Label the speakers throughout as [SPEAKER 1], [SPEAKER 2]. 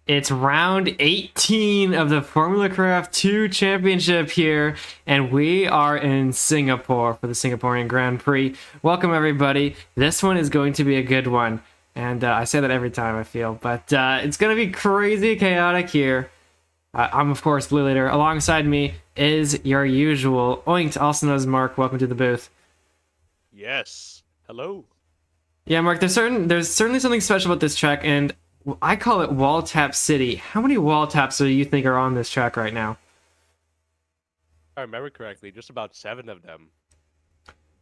[SPEAKER 1] It's round 18 of the Formula Craft 2 Championship here, and we are in Singapore for the Singaporean Grand Prix. Welcome, everybody. This one is going to be a good one, and I say that every time, I feel, but it's going to be crazy chaotic here. I'm, of course, Blue Leader. Alongside me is your usual Oinked, also known as Mark. Welcome to the booth.
[SPEAKER 2] Yes. Hello.
[SPEAKER 1] Yeah, Mark, there's certainly something special about this track, and I call it WALLTAPS City. How many WALLTAPS do you think are on this track right now?
[SPEAKER 2] If I remember correctly, just about 7 of them.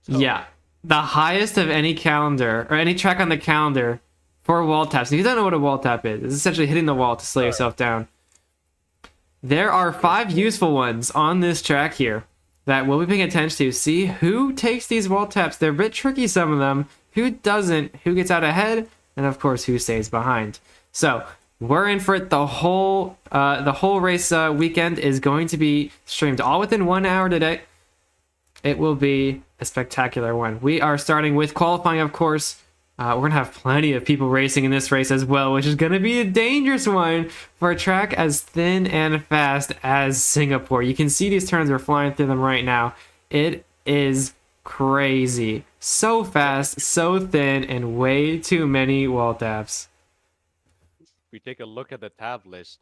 [SPEAKER 1] So... yeah, the highest of any calendar, or any track on the calendar for WALLTAPS. If you don't know what a WALLTAP is, it's essentially hitting the wall to slow yourself down. There are 5 useful ones on this track here that we'll be paying attention to. See who takes these WALLTAPS. They're a bit tricky, some of them. Who doesn't, who gets out ahead, and of course who stays behind. So we're in for it. The whole race weekend is going to be streamed all within 1 hour today. It will be a spectacular one. We are starting with qualifying, of course. We're gonna have plenty of people racing in this race as well, which is gonna be a dangerous one for a track as thin and fast as Singapore. You can see these turns are flying through them right now. It is crazy. So fast, so thin, and way too many WALLTAPs.
[SPEAKER 2] If we take a look at the tab list,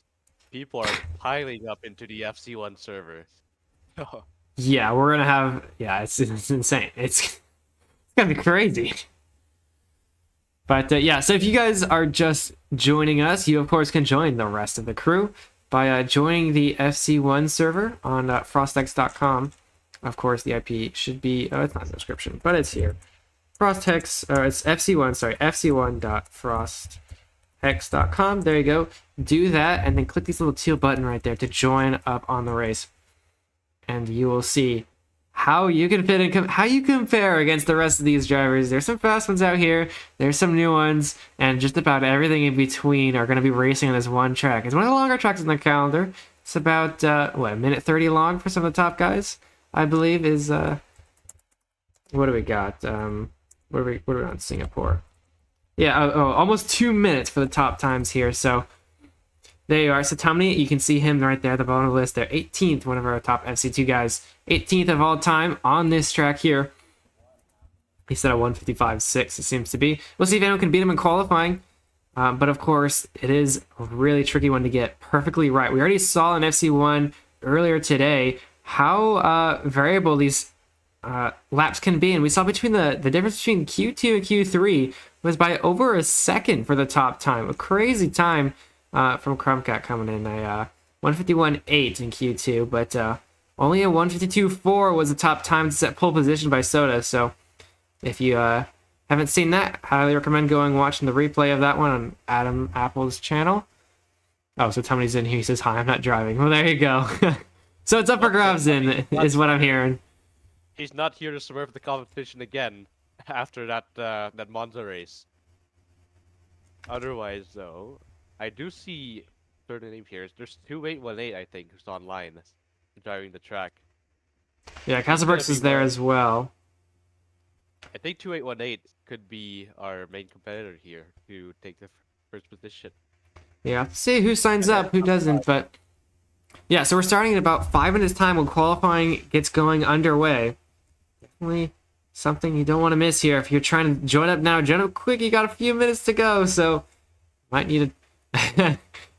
[SPEAKER 2] people are piling up into the FC1 server.
[SPEAKER 1] Yeah, we're gonna have... yeah, it's insane. It's gonna be crazy. But yeah, so if you guys are just joining us, you of course can join the rest of the crew by joining the FC1 server on frostx.com. Of course, the IP should be... oh, it's not in the description, but it's here. Frosthex, it's FC1, sorry, fc1.frosthex.com. There you go. Do that, and then click this little teal button right there to join up on the race. And you will see how you can fit in, how you compare against the rest of these drivers. There's some fast ones out here, there's some new ones, and just about everything in between are going to be racing on this one track. It's one of the longer tracks on the calendar. It's about, what, a minute 30 long for some of the top guys, I believe, is, what do we got? What are we on Singapore? Yeah, almost 2 minutes for the top times here. So there you are. So Tommy, you can see him right there at the bottom of the list. They're 18th, one of our top FC2 guys. 18th of all time on this track here. He said a 155.6, it seems to be. We'll see if anyone can beat him in qualifying. But of course, it is a really tricky one to get perfectly right. We already saw in FC1 earlier today how variable these laps can be, and we saw between the difference between Q2 and Q3 was by over a second for the top time. A crazy time from Crumbcat coming in, a 151.8 in Q2, but only a 152.4 was the top time to set pole position by Soda. So if you haven't seen that, highly recommend going watching the replay of that one on Adam Apple's channel. Oh, so Tony's in here. He says, "Hi, I'm not driving." Well, there you go. So it's up for grabs, then, is what I'm hearing.
[SPEAKER 2] He's not here to swerve the competition again after that Monza race. Otherwise, though, I do see certain name here. There's 2818, I think, who's online driving the track.
[SPEAKER 1] Yeah, Castlebrooks is there as well.
[SPEAKER 2] I think 2818 could be our main competitor here to take the first position.
[SPEAKER 1] Yeah, let's see who signs up, who doesn't, but... yeah, so we're starting in about 5 minutes time when qualifying gets going underway. Definitely something you don't want to miss here. If you're trying to join up now, join up quick. You got a few minutes to go, so might need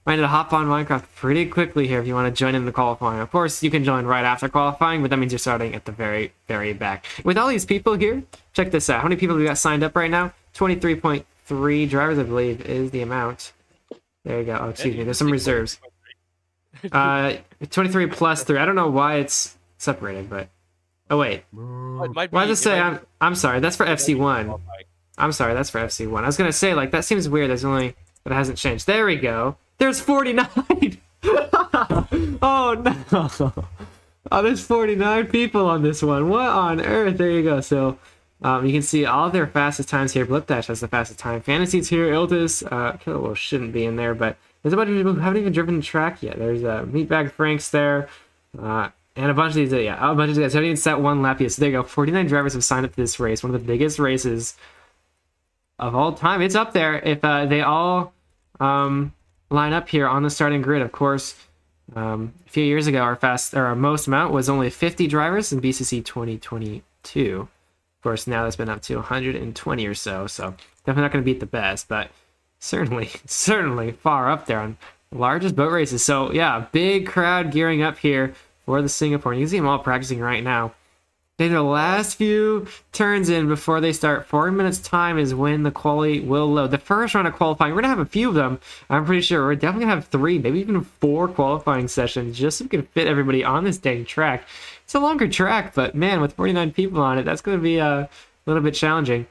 [SPEAKER 1] to hop on Minecraft pretty quickly here if you want to join in the qualifying. Of course, you can join right after qualifying, but that means you're starting at the very, very back. With all these people here, check this out. How many people we got signed up right now? 23.3 drivers, I believe, is the amount. There you go. Oh, excuse me. There's some reserves. 23 plus 3. I don't know why it's separated, but oh wait, why does it say I'm sorry, that's for FC1. I'm sorry, that's for FC1. I was gonna say, like, that seems weird. There's only, but it hasn't changed. There we go. There's 49. Oh no. Oh, there's 49 people on this one. What on earth? There you go. So you can see all their fastest times here. Blipdash has the fastest time. Fantasy's here. Iltis well, shouldn't be in there, but there's a bunch of people who haven't even driven the track yet. There's Meatbag Frank's there, and a bunch of these, a bunch of these guys haven't even set one lap yet. So there you go. 49 drivers have signed up to this race, one of the biggest races of all time. It's up there. If they all line up here on the starting grid. Of course, a few years ago, our most amount was only 50 drivers in BCC 2022. Of course, now that's been up to 120 or so. So definitely not going to beat the best, but certainly far up there on largest boat races. So yeah, big crowd gearing up here for the Singapore. And you can see them all practicing right now. Okay, the last few turns in before they start. 4 minutes time is when the quali will load. The first round of qualifying, we're gonna have a few of them. I'm pretty sure we're definitely gonna have 3, maybe even 4 qualifying sessions just so we can fit everybody on this dang track. It's a longer track, but man, with 49 people on it, that's gonna be a little bit challenging.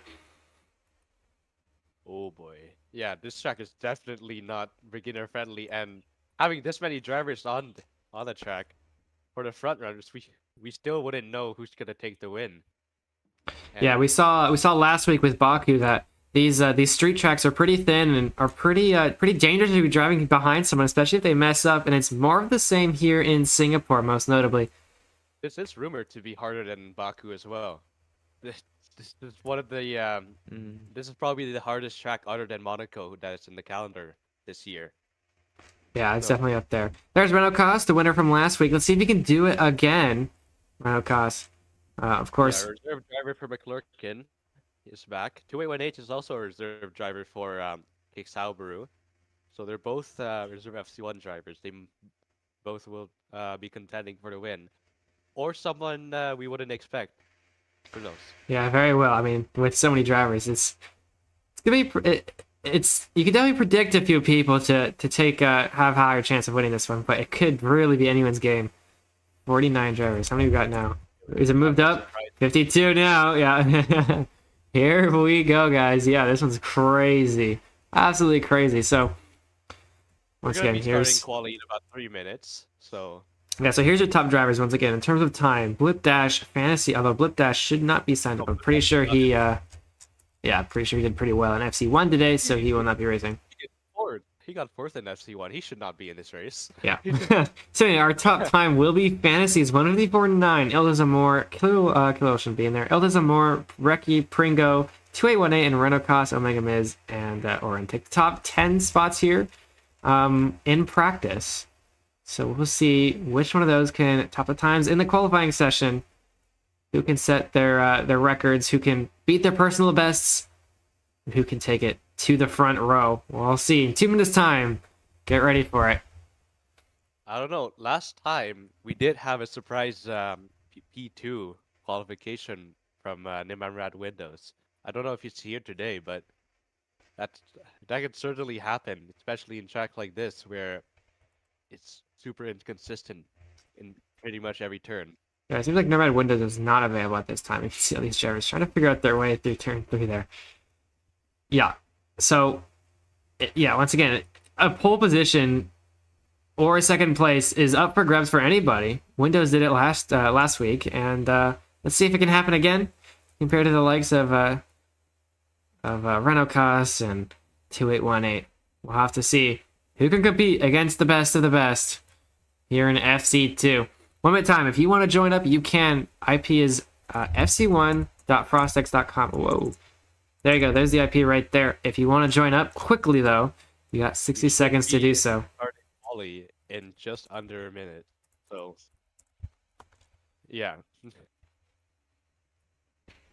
[SPEAKER 2] Oh boy. Yeah, this track is definitely not beginner friendly, and having this many drivers on the track for the front runners, we still wouldn't know who's gonna take the win.
[SPEAKER 1] Yeah, we saw last week with Baku that these street tracks are pretty thin and are pretty dangerous to be driving behind someone, especially if they mess up. And it's more of the same here in Singapore, most notably.
[SPEAKER 2] This is rumored to be harder than Baku as well. This is one of the this is probably the hardest track other than Monaco that is in the calendar this year.
[SPEAKER 1] Yeah, it's definitely up there. There's Renault Cost, the winner from last week. Let's see if he can do it again. Renault Cost, of course.
[SPEAKER 2] Yeah, reserve driver for McClurkin is back. 2818 is also a reserve driver for Sauberu. So they're both reserve FC1 drivers. They both will be contending for the win. Or someone we wouldn't expect. Who knows?
[SPEAKER 1] Yeah, very well. I mean, with so many drivers, it's gonna be you can definitely predict a few people to take have a higher chance of winning this one, but it could really be anyone's game. 49 drivers. How many we got now? Is it moved up? 52 now. Yeah. Here we go, guys. Yeah, this one's crazy. Absolutely crazy. So once again, here's
[SPEAKER 2] quality in about 3 minutes. So
[SPEAKER 1] yeah, so here's your top drivers once again in terms of time. Blip Dash, Fantasy, although Blip Dash should not be signed up. I'm pretty sure he pretty sure he did pretty well in FC1 today, so he will not be racing.
[SPEAKER 2] He got fourth in FC1. He should not be in this race.
[SPEAKER 1] Yeah. So anyway, our top time will be Fantasies 154.9. Ilda Zamor, Kilo shouldn't be in there. Ilda Zamor, Reki, Pringo, 2818, and Renault Cost, Omega Miz, and Oren take the top 10 spots here in practice. So we'll see which one of those can top the times in the qualifying session. Who can set their records? Who can beat their personal bests? And who can take it to the front row? We'll see. In 2 minutes time. Get ready for it.
[SPEAKER 2] I don't know. Last time we did have a surprise P2 qualification from Nimamrad Windows. I don't know if he's here today, but that could certainly happen, especially in track like this where it's super inconsistent in pretty much every turn.
[SPEAKER 1] Yeah, it seems like Nimamrad Windows is not available at this time. You can see all these drivers trying to figure out their way through turn 3 there. Yeah. So, yeah, once again, a pole position or a second place is up for grabs for anybody. Windows did it last week, and let's see if it can happen again compared to the likes of Renault Cost and 2818. We'll have to see who can compete against the best of the best here in FC2. One minute time. If you want to join up, you can. IP is fc1.frostex.com. Whoa. There you go. There's the IP right there. If you want to join up quickly, though, you got 60 seconds to do so.
[SPEAKER 2] Ollie in just under a minute. So, yeah.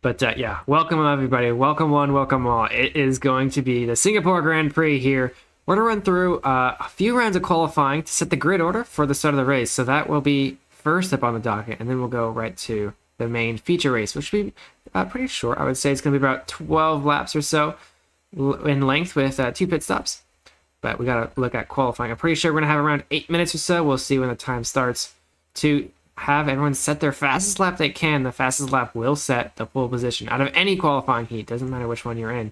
[SPEAKER 1] But yeah, welcome everybody. Welcome one, welcome all. It is going to be the Singapore Grand Prix here. We're going to run through a few rounds of qualifying to set the grid order for the start of the race. So that will be first up on the docket, and then we'll go right to the main feature race, which will be pretty short. I would say it's going to be about 12 laps or so in length with 2 pit stops. But we got to look at qualifying. I'm pretty sure we're going to have around 8 minutes or so. We'll see when the time starts to have everyone set their fastest lap they can. The fastest lap will set the pole position out of any qualifying heat. Doesn't matter which one you're in.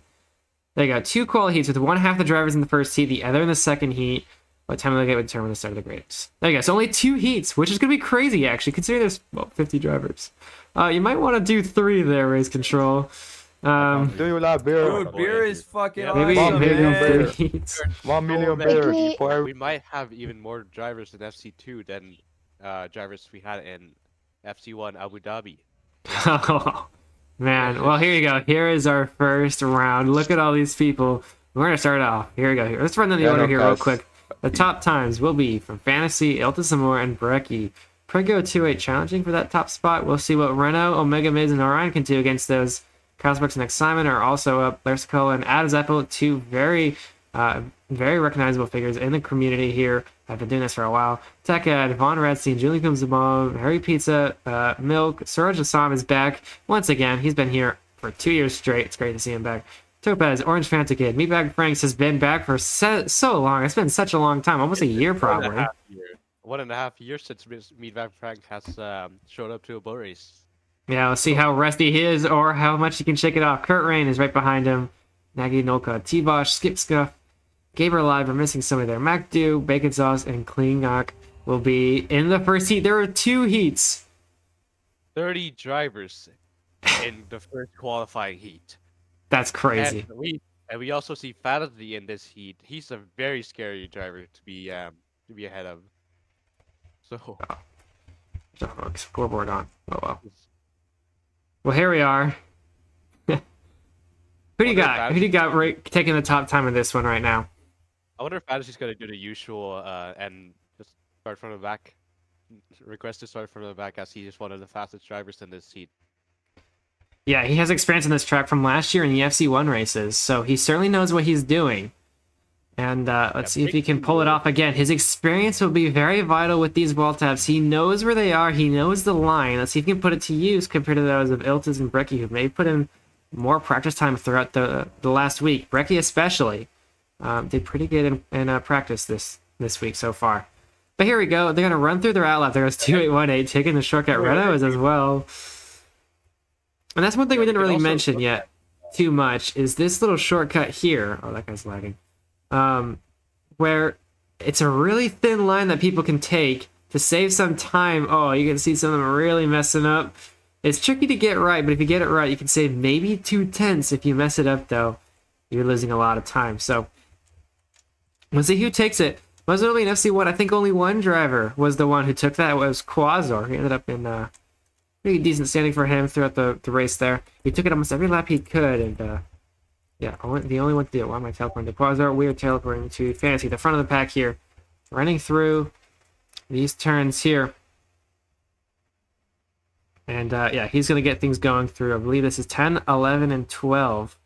[SPEAKER 1] There you go. 2 quali heats with one half the drivers in the first heat, the other in the second heat. What time will they get would determine the start of the grades. There you go. So only 2 heats, which is going to be crazy, actually, considering there's 50 drivers. You might want to do 3 there, Race Control.
[SPEAKER 3] Do you love beer?
[SPEAKER 4] Dude, beer is fucking
[SPEAKER 1] Maybe
[SPEAKER 4] awesome, man.
[SPEAKER 1] 3 heats.
[SPEAKER 3] 1 million beer.
[SPEAKER 2] We might have even more drivers in FC2 than drivers we had in FC1 Abu Dhabi.
[SPEAKER 1] Oh, man. Well, here you go. Here is our first round. Look at all these people. We're going to start off. Here we go. Let's run down the order here real quick. the top times will be from Fantasy, Iltisamore, and Brecci. Prego 2-8 challenging for that top spot. We'll see what Renault, Omega Miz, and Orion can do against those. Cosmos and Simon are also up. Lersicola and Adam's Apple, two very recognizable figures in the community here. I've been doing this for a while. Tekad, Von Redstein, Julian Kumzabov, Harry Pizza, Milk, Suraj Assam is back once again. He's been here for 2 years straight. It's great to see him back. Topaz, Orange Fanta Kid, Meatbag Franks has been back for so long. It's been such a long time, almost a year probably.
[SPEAKER 2] 1.5 years since Meatbag Frank has showed up to a bull race.
[SPEAKER 1] Yeah, let's see how rusty he is or how much he can shake it off. Kurt Rain is right behind him. Nagy Nolka, T-Bosh, Skip Scuff, Gabriel Live, we're missing somebody there. MacDo, Bacon Sauce, and Klingok will be in the first heat. There are 2 heats.
[SPEAKER 2] 30 drivers in the first qualifying heat.
[SPEAKER 1] That's crazy.
[SPEAKER 2] And we also see Fantasy in this heat. He's a very scary driver to be ahead of. So
[SPEAKER 1] Scoreboard on. Oh well. Well, here we are. Who do you got? Who do you got taking the top time in this one right now?
[SPEAKER 2] I wonder if Fantasy's gonna do the usual and just start from the back. Request to start from the back as he is one of the fastest drivers in this heat.
[SPEAKER 1] Yeah, he has experience in this track from last year in the FC1 races, so he certainly knows what he's doing. And let's see if he can pull it off again. His experience will be very vital with these WALLTAPS. He knows where they are. He knows the line. Let's see if he can put it to use compared to those of Iltis and Brecci, who may put in more practice time throughout the last week. Brecci especially did pretty good in practice this week so far. But here we go. They're going to run through their outlap. There goes 2818, taking the shortcut. Renault as well. And that's one thing we didn't really mention yet too much, is this little shortcut here. Oh, that guy's lagging. Where it's a really thin line that people can take to save some time. Oh, you can see some of them really messing up. It's tricky to get right, but if you get it right, you can save maybe 2/10. If you mess it up, though, you're losing a lot of time. So we'll see who takes it. Most notably in FC1, I think only one driver was the one who took that. It was Quasar. He ended up in pretty decent standing for him throughout the race there. He took it almost every lap he could, and yeah, the only one to do it. Why am I teleporting to Quasar? We are teleporting to Fantasy, the front of the pack here. Running through these turns here. And yeah, he's going to get things going through. I believe this is 10, 11, and 12.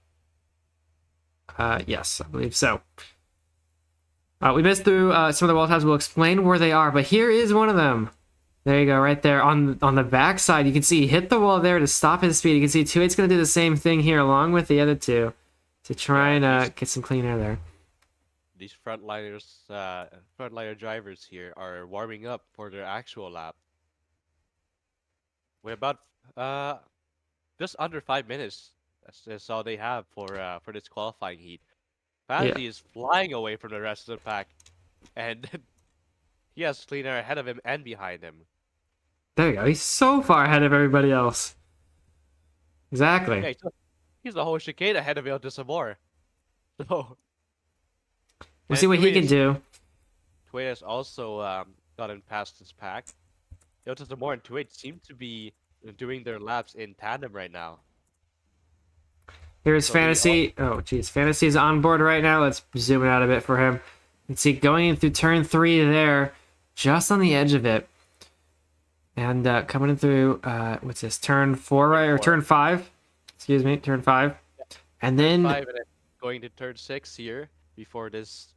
[SPEAKER 1] Yes, I believe so. We missed through some of the WALLTAPS. We'll explain where they are, but here is one of them. There you go, right there. On the back side, you can see he hit the wall there to stop his speed. You can see 2-8's going to do the same thing here along with the other two to try and get some clean air there.
[SPEAKER 2] These frontliner drivers here are warming up for their actual lap. We're about just under 5 minutes. That's all they have for this qualifying heat. Fantasy is flying away from the rest of the pack, and he has clean air ahead of him and behind him.
[SPEAKER 1] There you go. He's so far ahead of everybody else. Exactly.
[SPEAKER 2] Yeah, he's the whole chicane ahead of Iltisamore. So
[SPEAKER 1] we'll see what he can do.
[SPEAKER 2] Tuet has also gotten past his pack. Iltisamore and Tuet seem to be doing their laps in tandem right now.
[SPEAKER 1] Here's Fantasy. Oh, geez. Fantasy's on board right now. Let's zoom it out a bit for him. You can see going in through turn 3 there, just on the edge of it. And coming in through, what's this, turn 4, right? Or turn 5? Excuse me, turn 5. And then...
[SPEAKER 2] 5 and then going to turn 6 here before this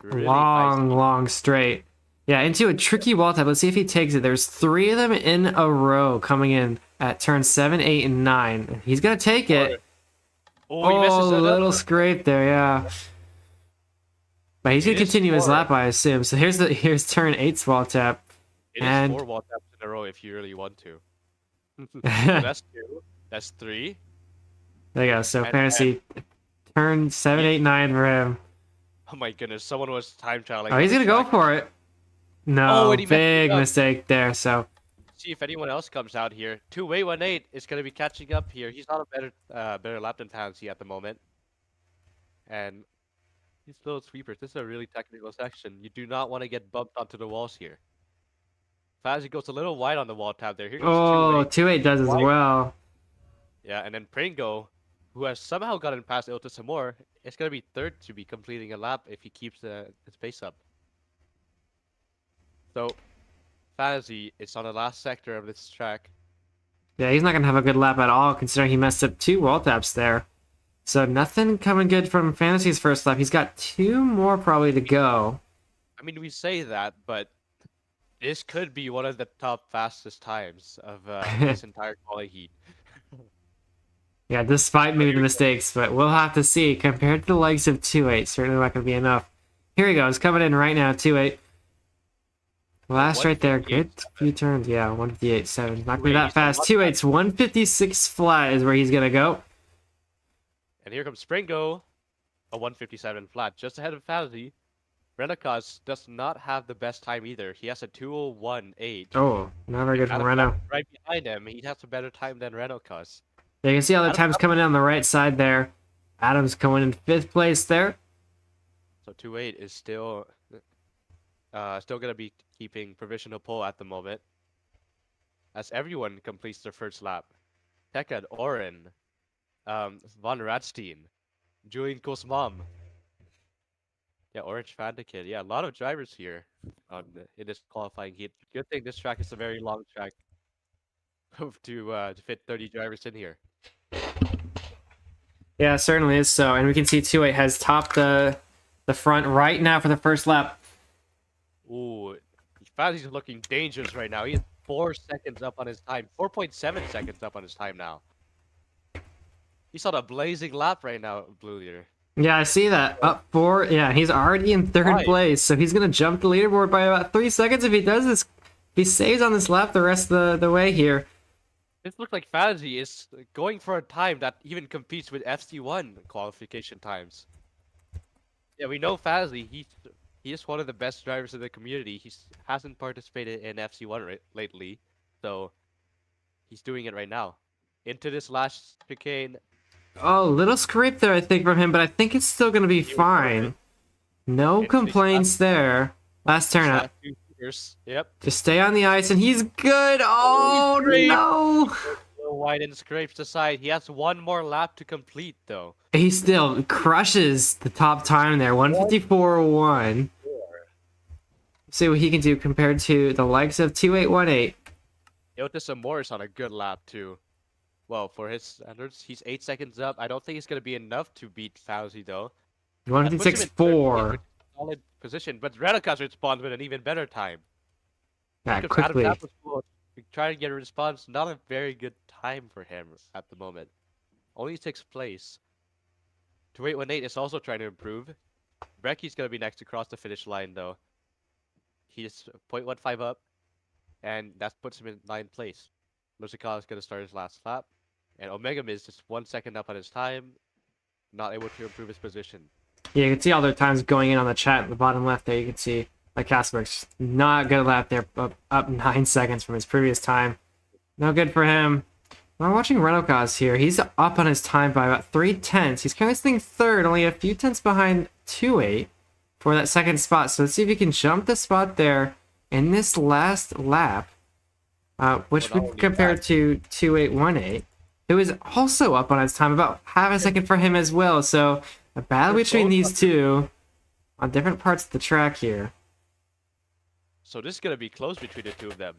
[SPEAKER 2] really
[SPEAKER 1] long straight. Yeah, into a tricky WALLTAP. Let's see if he takes it. There's 3 of them in a row coming in at turn 7, 8, and 9. He's going to take it.
[SPEAKER 2] Oh, he messes
[SPEAKER 1] a
[SPEAKER 2] it
[SPEAKER 1] little
[SPEAKER 2] up.
[SPEAKER 1] scrape there, yeah. But he's going to continue his lap, I assume. So here's turn 8's WALLTAP.
[SPEAKER 2] It is 4 WALLTAPs in a row if you really want to. So that's 2. That's 3.
[SPEAKER 1] There you go. So
[SPEAKER 2] And-
[SPEAKER 1] Fantasy, turn 7, 8, 9 for him.
[SPEAKER 2] Oh my goodness, someone was time traveling.
[SPEAKER 1] Oh, he's going to go for it. No,
[SPEAKER 2] and he messed it
[SPEAKER 1] big
[SPEAKER 2] up.
[SPEAKER 1] mistake there. So
[SPEAKER 2] See if anyone else comes out here. 2-8-1-8 is going to be catching up here. He's not a better lap than Fantasy at the moment. And these little sweepers, this is a really technical section. You do not want to get bumped onto the walls here. Fantasy goes a little wide on the wall tab there. Here goes
[SPEAKER 1] 2-8 does as well.
[SPEAKER 2] Yeah, and then Pringo, who has somehow gotten past Iltisamore, is going to be third to be completing a lap if he keeps his pace up. So, Fantasy is on the last sector of this track.
[SPEAKER 1] Yeah, he's not gonna have a good lap at all, considering he messed up 2 wall taps there. So nothing coming good from Fantasy's first lap. He's got 2 more probably to go.
[SPEAKER 2] I mean, we say that, but this could be one of the top fastest times of this entire quali heat.
[SPEAKER 1] Yeah, despite maybe the mistakes, but we'll have to see. Compared to the likes of 2-8, certainly not gonna be enough. Here he goes, coming in right now, 2-8. Last right there, good few turns. Yeah, 158.7. Not gonna be that fast. 2-8's 156 flat is where he's gonna go.
[SPEAKER 2] And here comes Springo, a 157 flat, just ahead of Fantasy. Renacos does not have the best time either. He has a 2:01.8.
[SPEAKER 1] Oh, not very good from Renault.
[SPEAKER 2] Right behind him, he has a better time than Renacos.
[SPEAKER 1] Yeah, you can see all the times coming in on the right side there. Adam's coming in 5th place there.
[SPEAKER 2] So 2:8 is still gonna be keeping provisional pole at the moment, as everyone completes their first lap. Tekad, Oren, Von Radstein, Julian Kosmam. Yeah, Orange Fanta Kid. Yeah, a lot of drivers here in this qualifying heat. Good thing this track is a very long track to fit 30 drivers in here.
[SPEAKER 1] Yeah, it certainly is so. And we can see 2-8 has topped the front right now for the first lap.
[SPEAKER 2] Ooh, Fantasy's looking dangerous right now. He's 4 seconds up on his time. 4.7 seconds up on his time now. He's on a blazing lap right now, Blue Leader.
[SPEAKER 1] Yeah, I see that. Up 4. Yeah, he's already in 3rd place, so he's going to jump the leaderboard by about 3 seconds if he does this. If he stays on this lap the rest of the way here.
[SPEAKER 2] This looks like Fantasy is going for a time that even competes with FC1 qualification times. Yeah, we know Fantasy. He is one of the best drivers in the community. He hasn't participated in FC1 lately, so he's doing it right now. Into this last chicane.
[SPEAKER 1] Oh, little scrape there, I think, from him, but I think it's still going to be fine. No complaints there. Last turn out.
[SPEAKER 2] Yep.
[SPEAKER 1] Just stay on the ice, and he's good. Oh, no.
[SPEAKER 2] Wide and scrapes the side. He has 1 more lap to complete, though.
[SPEAKER 1] He still crushes the top time there. 154.1. See what he can do compared to the likes of 2818.
[SPEAKER 2] Iltis Amor is on a good lap, too. Well, for his standards, he's 8 seconds up. I don't think it's going to be enough to beat Fauzi, though.
[SPEAKER 1] 156.4.
[SPEAKER 2] Solid position, but Renacos responds with an even better time.
[SPEAKER 1] Yeah, quickly.
[SPEAKER 2] Trying to get a response, not a very good time for him at the moment. Only 6th place. 2818 is also trying to improve. Brecky's going to be next to cross the finish line, though. He's 0.15 up, and that puts him in 9th place. Musical is going to start his last lap, and Omega is just 1 second up on his time, not able to improve his position.
[SPEAKER 1] Yeah, you can see all their times going in on the chat at the bottom left there. You can see like Casper's not good lap there, up 9 seconds from his previous time. No good for him. We're watching Renocos here. He's up on his time by about 3/10. He's currently sitting 3rd, only a few tenths behind 2-8 for that 2nd spot. So let's see if he can jump the spot there in this last lap, which would compare to 2818, who is also up on his time, about half a second for him as well. So a battle between these two on different parts of the track here.
[SPEAKER 2] So this is going to be close between the two of them.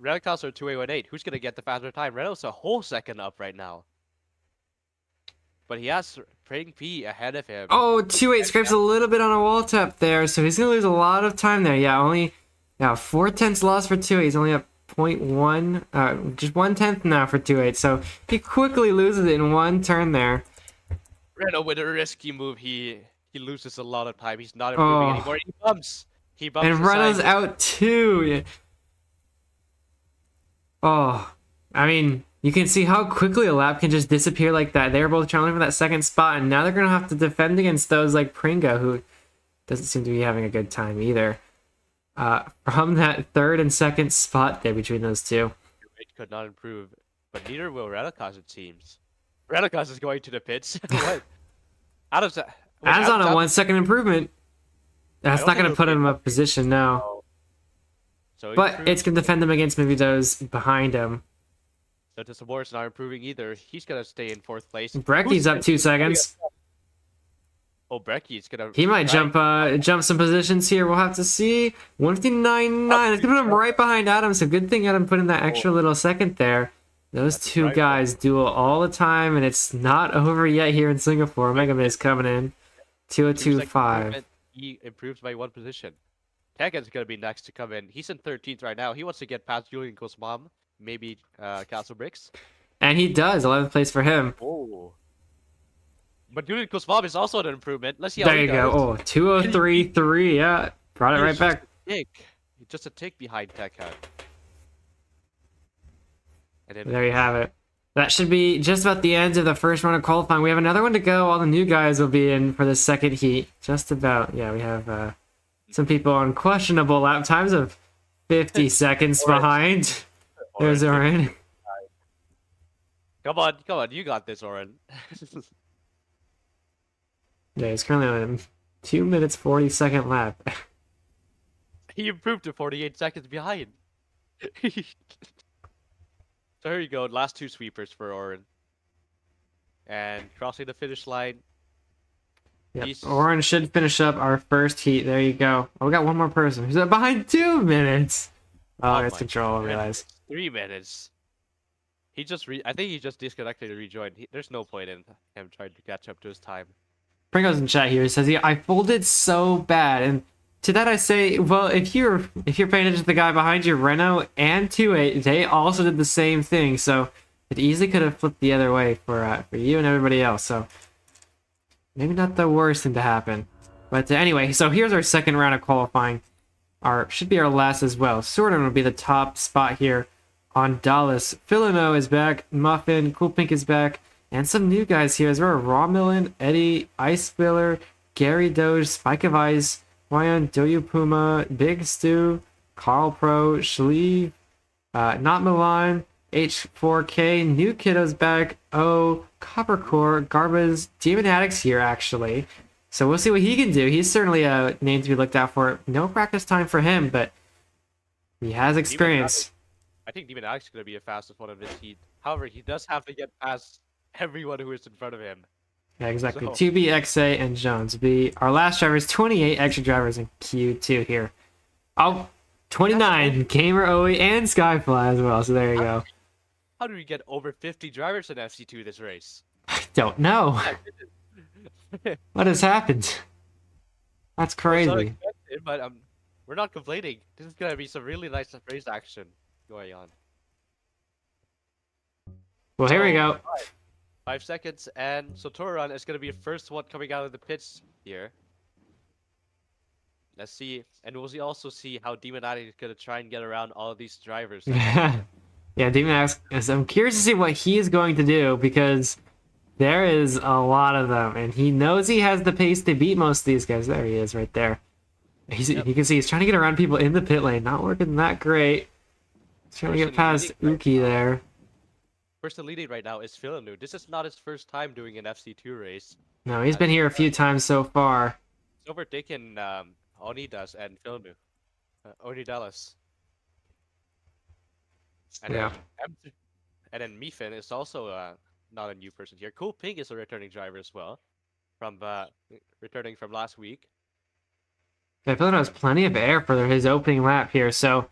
[SPEAKER 2] Renocos or 2818. Who's going to get the faster time? Renault's a whole second up right now. But he has Praying P ahead of him.
[SPEAKER 1] Oh, 2-8 scrapes a little bit on a wall tap there, so he's going to lose a lot of time there. Yeah, only 4 tenths lost for 2-8. He's only up 0.1, just 1/10 now for 2-8. So he quickly loses it in 1 turn there.
[SPEAKER 2] Renault with a risky move, he loses a lot of time. He's not improving anymore. He bumps.
[SPEAKER 1] And Renault's out too. Oh, I mean, you can see how quickly a lap can just disappear like that. They were both challenging for that 2nd spot, and now they're going to have to defend against those like Pringa, who doesn't seem to be having a good time either. From that 3rd and 2nd spot there between those two.
[SPEAKER 2] It could not improve, but neither will Renacos, it seems. Renacos is going to the pits. What? Adam's
[SPEAKER 1] on a 1 second improvement. That's not going to put him in a position now.
[SPEAKER 2] So
[SPEAKER 1] but it's going to defend him against maybe those behind him.
[SPEAKER 2] So Tissabor's not improving either. He's going to stay in 4th place.
[SPEAKER 1] Brecky's up 2 seconds.
[SPEAKER 2] Oh, Brecky's gonna.
[SPEAKER 1] He might jump some positions here. We'll have to see. 159.9. It's gonna put him right behind Adam. So good thing Adam put in that extra little second there. Those two guys duel all the time, and it's not over yet here in Singapore. Mega Miz coming in. 2025.
[SPEAKER 2] He improves by 1 position. Tekken's gonna be next to come in. He's in 13th right now. He wants to get past Julian Kosmam, maybe Castle Bricks.
[SPEAKER 1] And he does. 11th place for him.
[SPEAKER 2] Oh. But Julian Kosmam is also an improvement. Let's see how
[SPEAKER 1] There
[SPEAKER 2] he
[SPEAKER 1] you
[SPEAKER 2] does.
[SPEAKER 1] go. Oh, 203.3. Yeah. Brought it right back.
[SPEAKER 2] Just a tick behind Tekken. And then
[SPEAKER 1] There you have it. That should be just about the end of the first round of qualifying. We have another one to go. All the new guys will be in for the second heat. Just about. Yeah, we have some people on questionable lap times of 50 seconds behind. There's Oren.
[SPEAKER 2] Come on, you got this, Oren.
[SPEAKER 1] Yeah, he's currently on 2 minutes 40-second lap.
[SPEAKER 2] He improved to 48 seconds behind. So here you go, last 2 sweepers for Oren. And crossing the finish line.
[SPEAKER 1] Yep. Oren should finish up our first heat. There you go. Oh, we got one more person. Who's behind 2 minutes? Oh, it's control, I realize.
[SPEAKER 2] 3 minutes. He just I think he just disconnected and rejoined. There's no point in him trying to catch up to his time.
[SPEAKER 1] Pringles in chat here says, I folded so bad. And to that I say, well, if you're paying attention to the guy behind you, Renault and 2-8, they also did the same thing. So it easily could have flipped the other way for you and everybody else. So maybe not the worst thing to happen. But anyway, so here's our second round of qualifying. Should be our last as well. Sordon will be the top spot here on Dallas. Filino is back. Muffin, Cool Pink is back. And some new guys here as well. Romulin, Eddie, Ice Spiller, Gary Doge, Spike of Ice, Ryan, Doyu Puma, Big Stu, Carl Pro, Schlieve, Not Milan, H4K, New Kiddos back, Coppercore, Garbaz, Demon Addicts here actually. So we'll see what he can do. He's certainly a name to be looked out for. No practice time for him, but he has experience.
[SPEAKER 2] I think Demon Addicts is going to be the fastest one of this heat. However, he does have to get past everyone who is in front of him.
[SPEAKER 1] Yeah, exactly.
[SPEAKER 2] So.
[SPEAKER 1] 2B, XA, and Jones. Our last drivers, 28 extra drivers in Q2 here. Oh, 29, Gamer, OE, and Skyfly as well. So there you go.
[SPEAKER 2] How do we get over 50 drivers in FC2 this race?
[SPEAKER 1] I don't know. What has happened? That's crazy.
[SPEAKER 2] So expected, but we're not complaining. This is gonna be some really nice race action going on.
[SPEAKER 1] Well, here we go.
[SPEAKER 2] 5 seconds, and so Toran is gonna be the first one coming out of the pits here. Let's see, and we'll also see how Demon Addict is gonna try and get around all of these drivers.
[SPEAKER 1] Yeah, Demon Addict. I'm curious to see what he is going to do because there is a lot of them, and he knows he has the pace to beat most of these guys. There he is, right there. You can see he's trying to get around people in the pit lane. Not working that great. He's trying to get past Uki there.
[SPEAKER 2] Person leading right now is Filanu. This is not his first time doing an FC2 race.
[SPEAKER 1] No, he's been here a few times so far.
[SPEAKER 2] He's overtaken Onidas and Filanu. Oni Dallas. And then Mifin is also not a new person here. Cool Pink is a returning driver as well, from returning from last week.
[SPEAKER 1] Yeah, Filano has plenty of air for his opening lap here, so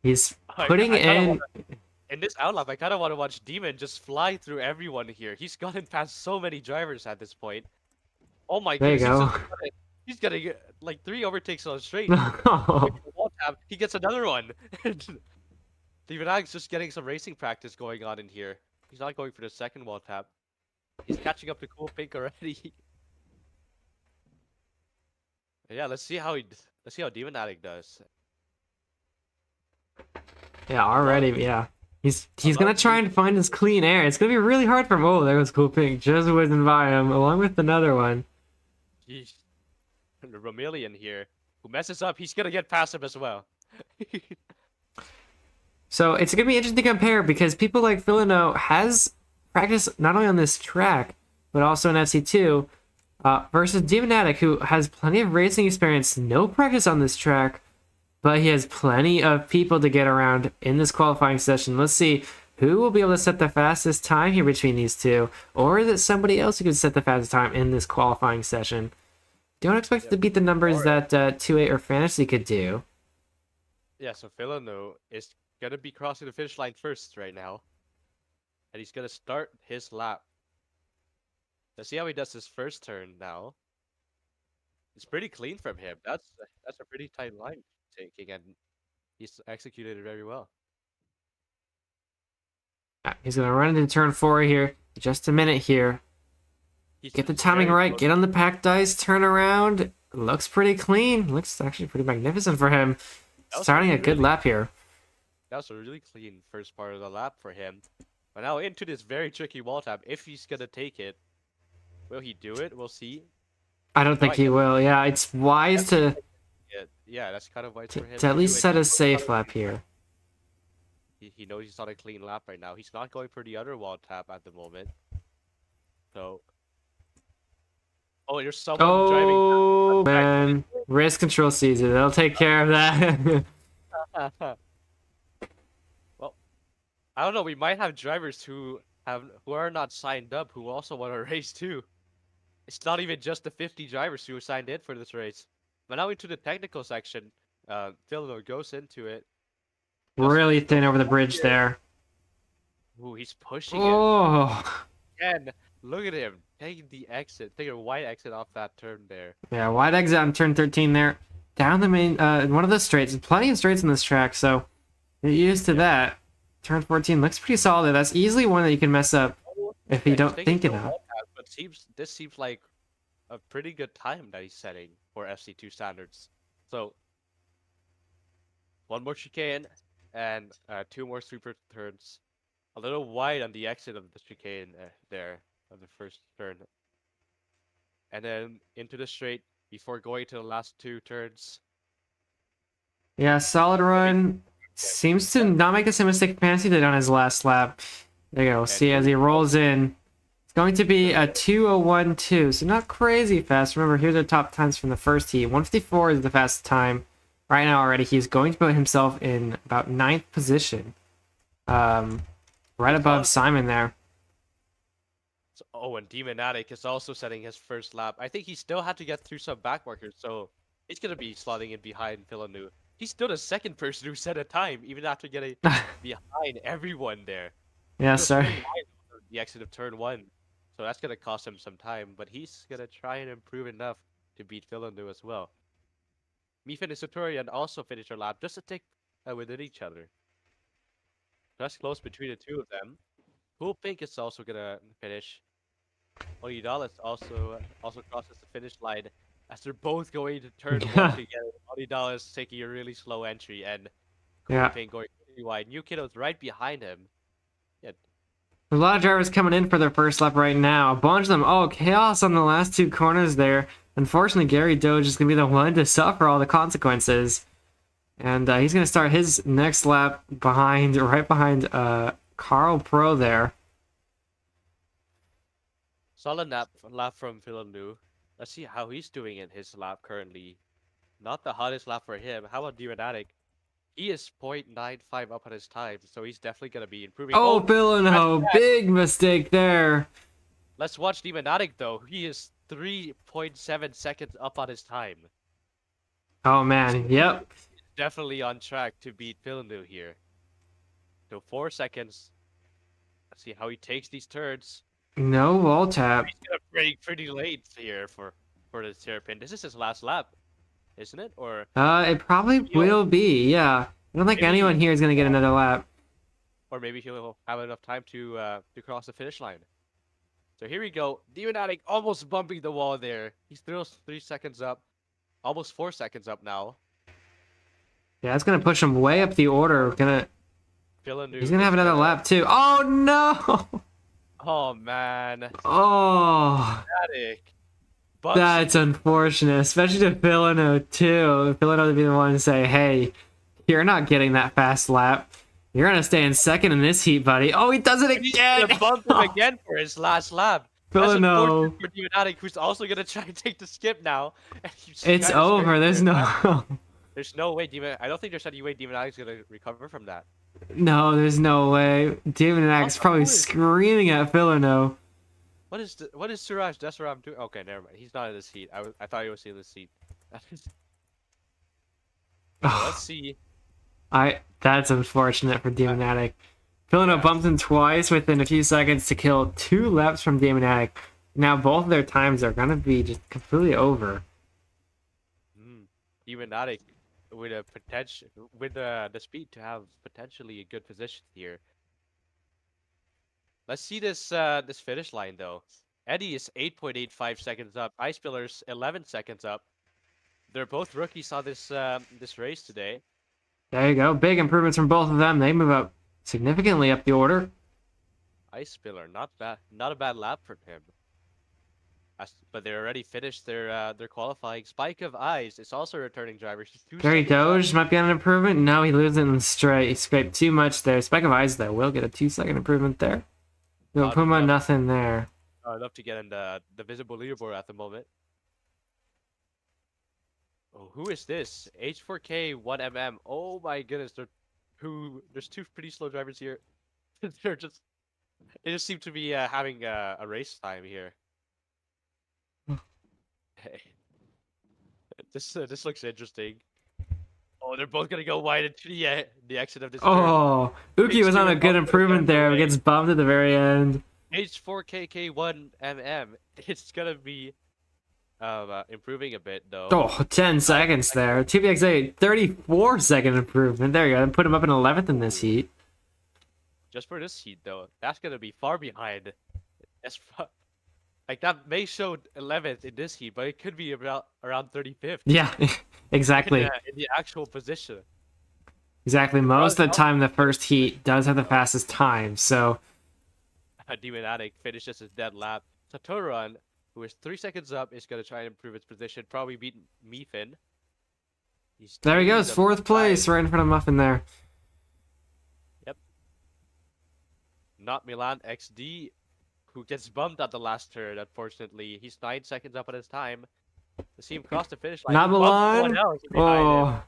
[SPEAKER 1] he's putting in.
[SPEAKER 2] In this outlap, I kind of want to watch Demon just fly through everyone here. He's gotten past so many drivers at this point. Oh my goodness.
[SPEAKER 1] There you go.
[SPEAKER 2] He's getting like 3 overtakes on straight.
[SPEAKER 1] No.
[SPEAKER 2] He gets another one. Demon Ag's just getting some racing practice going on in here. He's not going for the second wall tap. He's catching up to Cool Pink already. Yeah, let's see how Demon Addict does.
[SPEAKER 1] Yeah, already, yeah. He's gonna try and find his clean air. It's gonna be really hard for him. Oh, there goes Cool Pink, just whizzing by him, along with another one.
[SPEAKER 2] Jeez. And the Romillion here, who messes up, he's gonna get past him as well.
[SPEAKER 1] So it's gonna be interesting to compare because people like Filino has practice not only on this track, but also in FC2, versus Demon Addict, who has plenty of racing experience, no practice on this track, but he has plenty of people to get around in this qualifying session. Let's see. who will be able to set the fastest time here between these two? Or is it somebody else who could set the fastest time in this qualifying session? Don't expect it to beat the numbers that 2-8 or Fantasy could do.
[SPEAKER 2] Yeah, so Villeneuve is gonna be crossing the finish line first right now. And he's gonna start his lap. Let's see how he does his first turn now. It's pretty clean from him. That's a pretty tight line taking, and he's executed it very well.
[SPEAKER 1] He's going to run into turn 4 here. Just a minute here. Get the timing right. Get on the packed dice. Turn around. Looks pretty clean. Looks actually pretty magnificent for him. Starting a good lap here.
[SPEAKER 2] That was a really clean first part of the lap for him. But now into this very tricky wall tap. If he's going to take it, will he do it? We'll see.
[SPEAKER 1] I don't think he will. Yeah, it's wise to
[SPEAKER 2] Yeah, that's kind of wise for him.
[SPEAKER 1] at least set a safe lap here.
[SPEAKER 2] He knows he's on a clean lap right now. He's not going for the other wall tap at the moment. So... Oh, there's someone driving.
[SPEAKER 1] Oh, man. Race control sees it. They'll take care of that.
[SPEAKER 2] Well, I don't know. We might have drivers who are not signed up who also want to race too. It's not even just the 50 drivers who are signed in for this race. But now into the technical section, Villeneuve goes into it.
[SPEAKER 1] Really thin over the bridge there.
[SPEAKER 2] Ooh, he's pushing it.
[SPEAKER 1] Oh.
[SPEAKER 2] Again, look at him taking a wide exit off that turn there.
[SPEAKER 1] Yeah, wide exit on turn 13 there. Down the main, one of the straights. Plenty of straights in this track, so get used to that. Turn 14 looks pretty solid. That's easily one that you can mess up if you don't think enough.
[SPEAKER 2] But this seems like a pretty good time that he's setting for FC2 standards. So, one more chicane and 2 more super turns. A little wide on the exit of the chicane there of the first turn. And then into the straight before going to the last 2 turns.
[SPEAKER 1] Yeah, solid run. Seems to not make the same mistake Fantasy did on his last lap. There you go. See as he rolls in. It's going to be a 2:01.2, so not crazy fast. Remember, here's the top times from the first heat. 154 is the fastest time. Right now already, he's going to put himself in about 9th position. Right above Simon there.
[SPEAKER 2] Oh, and Demonatic is also setting his first lap. I think he still had to get through some back markers, so he's going to be slotting in behind Villeneuve. He's still the second person who set a time, even after getting behind everyone there.
[SPEAKER 1] Yeah, sorry.
[SPEAKER 2] The exit of turn 1. So that's going to cost him some time, but he's going to try and improve enough to beat Villeneuve as well. Mifin and Satorian also finished their lap just a tick within each other. Just close between the two of them. Cool Pink is also going to finish. Onidalis also crosses the finish line as they're both going to turn 1 together. Onidalis taking a really slow entry and Cool Pink going really wide. New Kiddo's right behind him. Yeah.
[SPEAKER 1] A lot of drivers coming in for their first lap right now. A bunch of them. Oh, chaos on the last 2 corners there. Unfortunately, Gary Doge is going to be the one to suffer all the consequences. And he's going to start his next lap right behind Carl Pro there.
[SPEAKER 2] Solid lap from Villeneuve. Let's see how he's doing in his lap currently. Not the hottest lap for him. How about Demonatic? He is 0.95 up on his time, so he's definitely going to be improving.
[SPEAKER 1] Oh, Villeneuve, big mistake there.
[SPEAKER 2] Let's watch Demonatic, though. He is 3.7 seconds up on his time.
[SPEAKER 1] Oh, man, yep.
[SPEAKER 2] Definitely on track to beat Villeneuve here. So 4 seconds. Let's see how he takes these turns.
[SPEAKER 1] No wall tap.
[SPEAKER 2] He's gonna break pretty late here for the Terrapin. This is his last lap, isn't it? Or
[SPEAKER 1] it probably will be. Yeah, I don't think anyone here is gonna get another lap.
[SPEAKER 2] Or maybe he'll have enough time to cross the finish line. So here we go. Demonatic almost bumping the wall there. He's still 3 seconds up, almost 4 seconds up now.
[SPEAKER 1] Yeah, it's gonna push him way up the order. He's gonna have another lap too. Oh no!
[SPEAKER 2] Oh man.
[SPEAKER 1] Oh. That's unfortunate, especially to Villeneuve too. Villeneuve would be the one to say, "Hey, you're not getting that fast lap. You're gonna stay in second in this heat, buddy." Oh, he does it again.
[SPEAKER 2] He's gonna bump him again for his last lap.
[SPEAKER 1] Villeneuve.
[SPEAKER 2] For Demonatic, who's also gonna try and take the skip now.
[SPEAKER 1] It's over. There's no.
[SPEAKER 2] There's no way I don't think there's any way Demonatic's gonna recover from that.
[SPEAKER 1] No, there's no way. Demon Axe probably screaming at Philino.
[SPEAKER 2] What is Suraj? That's what I'm doing. Okay, never mind. He's not in this heat. I thought he was in this heat. So let's see.
[SPEAKER 1] That's unfortunate for Demonatic. Philino
[SPEAKER 2] Yeah.
[SPEAKER 1] bumps him twice within a few seconds to kill 2 laps from Demonatic. Now both of their times are gonna be just completely over.
[SPEAKER 2] Demonatic with a potential with the speed to have potentially a good position here. Let's see this this finish line though. Eddie is 8.85 seconds up. Ice Pillar's 11 seconds up. They're both rookies on this this race today.
[SPEAKER 1] There you go. Big improvements from both of them. They move up significantly up the order.
[SPEAKER 2] Ice Pillar, not bad, not a bad lap for him. But they already finished their qualifying. Spike of Eyes is also a returning driver. He's 2
[SPEAKER 1] Gary
[SPEAKER 2] seconds up.
[SPEAKER 1] Doge might be on an improvement. No, he loses in the straight. He scraped too much there. Spike of Eyes, though, will get a 2-second improvement there. We'll put him on nothing there.
[SPEAKER 2] I'd love to get in the visible leaderboard at the moment. Oh, who is this? H4K 1mm. Oh my goodness, there's 2 pretty slow drivers here. They just seem to be having a race time here. Hey, this looks interesting. Oh, they're both gonna go wide into the exit of this turn.
[SPEAKER 1] Oh, Uki was on a good improvement there. But gets bumped at the very end.
[SPEAKER 2] H4KK1mm. It's gonna be improving a bit though.
[SPEAKER 1] Oh, 10 seconds there. 2VX8, 34-second improvement. There you go. Put him up in 11th in this heat.
[SPEAKER 2] Just for this heat though, that's gonna be far behind. Like that may show 11th in this heat, but it could be around 35th.
[SPEAKER 1] Yeah, exactly.
[SPEAKER 2] In the actual position.
[SPEAKER 1] Exactly. Most of the time, the first heat does have the fastest time, so...
[SPEAKER 2] Demonatic finishes his dead lap. Satoran, who is 3 seconds up, is going to try and improve its position. Probably beat Meefin.
[SPEAKER 1] There he goes, 4th place, right in front of Muffin there.
[SPEAKER 2] Yep. Not Milan XD, who gets bumped at the last turn, unfortunately. He's 9 seconds up on his time. To see him cross the finish line.
[SPEAKER 1] Not Milan? Oh.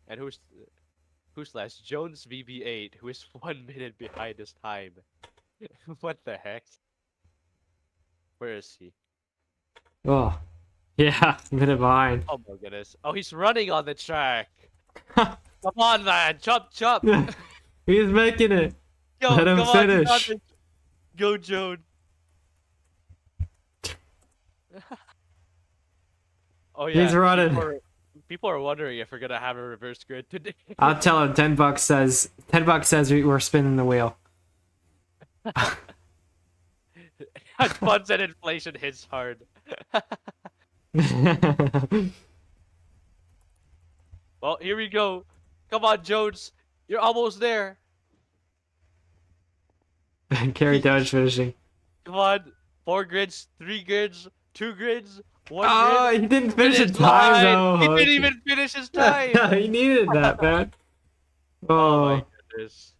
[SPEAKER 2] And who's last? Jones VB8, who is 1 minute behind his time. What the heck? Where is he?
[SPEAKER 1] Oh. Yeah, a minute behind.
[SPEAKER 2] Oh my goodness. Oh, he's running on the track. Come on, man. Chop, chop.
[SPEAKER 1] He's making it.
[SPEAKER 2] Yo,
[SPEAKER 1] Let him finish.
[SPEAKER 2] Go, Joan. Oh yeah.
[SPEAKER 1] He's running.
[SPEAKER 2] People are wondering if we're gonna have a reverse grid today.
[SPEAKER 1] I'll tell him $10 says we're spinning the wheel.
[SPEAKER 2] Funds and inflation hits hard. Well, here we go. Come on, Jones. You're almost there.
[SPEAKER 1] Carry Doge finishing.
[SPEAKER 2] Come on. 4 grids, 3 grids, 2 grids, 1
[SPEAKER 1] Oh,
[SPEAKER 2] grid.
[SPEAKER 1] he didn't finish his time though.
[SPEAKER 2] He didn't even finish his time.
[SPEAKER 1] He needed that, man.
[SPEAKER 2] Oh
[SPEAKER 1] Oh.
[SPEAKER 2] my goodness.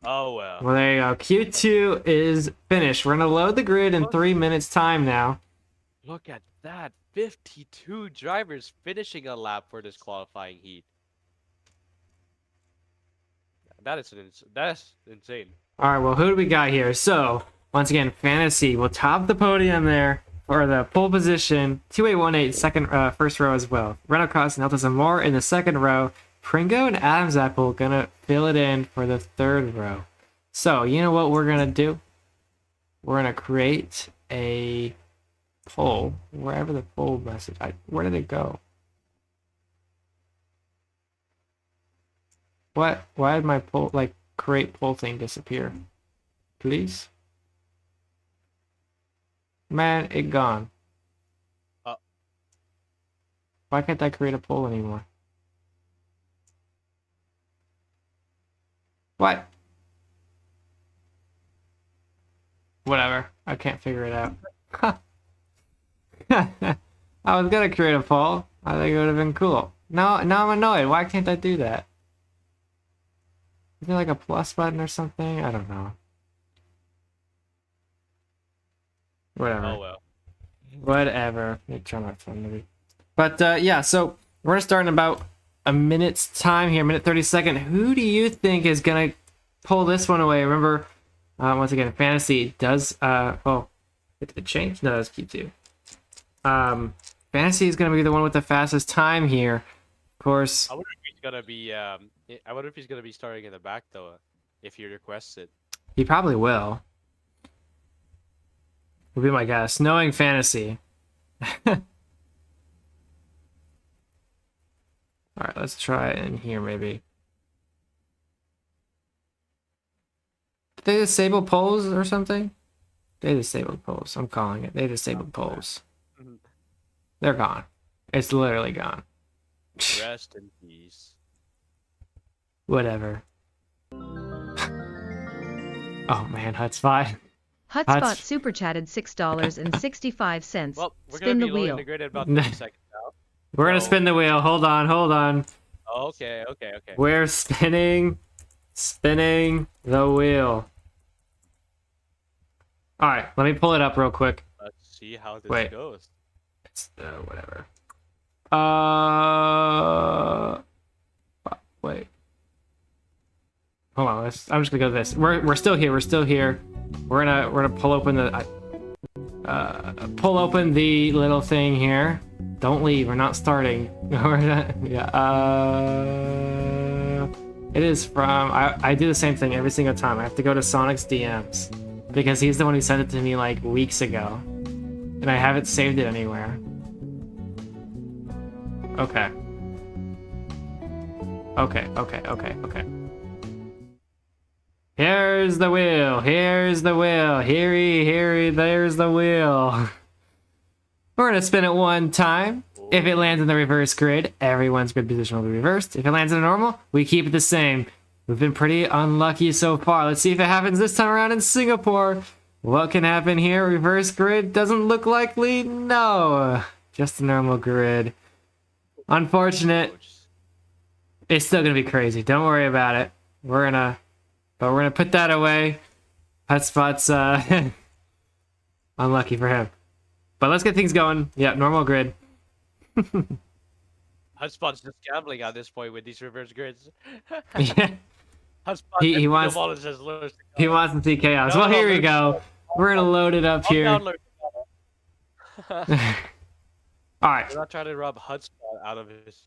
[SPEAKER 2] Oh well.
[SPEAKER 1] Well, there you go. Q2 is finished. We're gonna load the grid in 3 minutes time now.
[SPEAKER 2] Look at that. 52 drivers finishing a lap for this qualifying heat. That's insane.
[SPEAKER 1] All right, well, who do we got here? So, once again, Fantasy will top the podium there for the pole position. 2818 first row as well. Renocross and Alta Zamor in the second row. Pringo and Adam's Apple gonna fill it in for the third row. So, you know what we're gonna do? We're gonna create a poll wherever the poll message. Where did it go? What? Why did my poll, like, create poll thing disappear? Please? Man, it gone. Why can't I create a poll anymore? What? Whatever. I can't figure it out. I was gonna create a poll. I think it would have been cool. Now I'm annoyed. Why can't I do that? Is there like a plus button or something? I don't know. Whatever.
[SPEAKER 2] Oh well.
[SPEAKER 1] Whatever. Let me try my phone maybe. But yeah, so we're gonna start in about a minute's time here, minute 30 Who do you think is gonna pull this one away? Remember, once again, fantasy does it changed? No, that's keep two. Fantasy is gonna be the one with the fastest time here. Of course.
[SPEAKER 2] I wonder if he's gonna be I wonder if he's gonna be starting in the back though, if he requests it.
[SPEAKER 1] He probably will. Would be my guess. Knowing fantasy. Alright, let's try in here maybe. Did they disable polls or something? They disabled polls. I'm calling it. They disabled polls. They're gone. It's literally gone.
[SPEAKER 2] Rest in peace.
[SPEAKER 1] Whatever. Oh man, Hotspot.
[SPEAKER 5] Hotspot super chatted $6.65.
[SPEAKER 2] Well, we're
[SPEAKER 5] Spin
[SPEAKER 2] gonna
[SPEAKER 5] the
[SPEAKER 2] be loading
[SPEAKER 5] wheel.
[SPEAKER 2] the grid in about 30 seconds now.
[SPEAKER 1] We're gonna
[SPEAKER 2] So-
[SPEAKER 1] spin the wheel. Hold on, hold on.
[SPEAKER 2] Okay.
[SPEAKER 1] We're spinning the wheel. Alright, let me pull it up real quick.
[SPEAKER 2] Let's see how this
[SPEAKER 1] Wait.
[SPEAKER 2] goes.
[SPEAKER 1] It's whatever. Wait. Hold on. I'm just gonna go to this. We're still here. We're still here. We're gonna pull open the little thing here. Don't leave. We're not starting. We're not. Yeah. It is from. I do the same thing every single time. I have to go to Sonic's DMs because he's the one who sent it to me like weeks ago, and I haven't saved it anywhere. Okay. Here's the wheel. Here's the wheel. There's the wheel. We're gonna spin it one time. If it lands in the reverse grid, everyone's grid position will be reversed. If it lands in a normal, we keep it the same. We've been pretty unlucky so far. Let's see if it happens this time around in Singapore. What can happen here? Reverse grid doesn't look likely. No, just a normal grid. Unfortunate. It's still gonna be crazy. Don't worry about it. We're gonna put that away. Hotspot's unlucky for him. But let's get things going. Yeah, normal grid.
[SPEAKER 2] Hotspot's just gambling at this point with these reverse grids.
[SPEAKER 1] Yeah.
[SPEAKER 2] Hotspot
[SPEAKER 1] He wants- He wants to see chaos.
[SPEAKER 2] No,
[SPEAKER 1] Well,
[SPEAKER 2] no,
[SPEAKER 1] here we
[SPEAKER 2] no.
[SPEAKER 1] go. We're gonna load it up here.
[SPEAKER 2] We're
[SPEAKER 1] All right.
[SPEAKER 2] not trying to rob Hotspot out of his.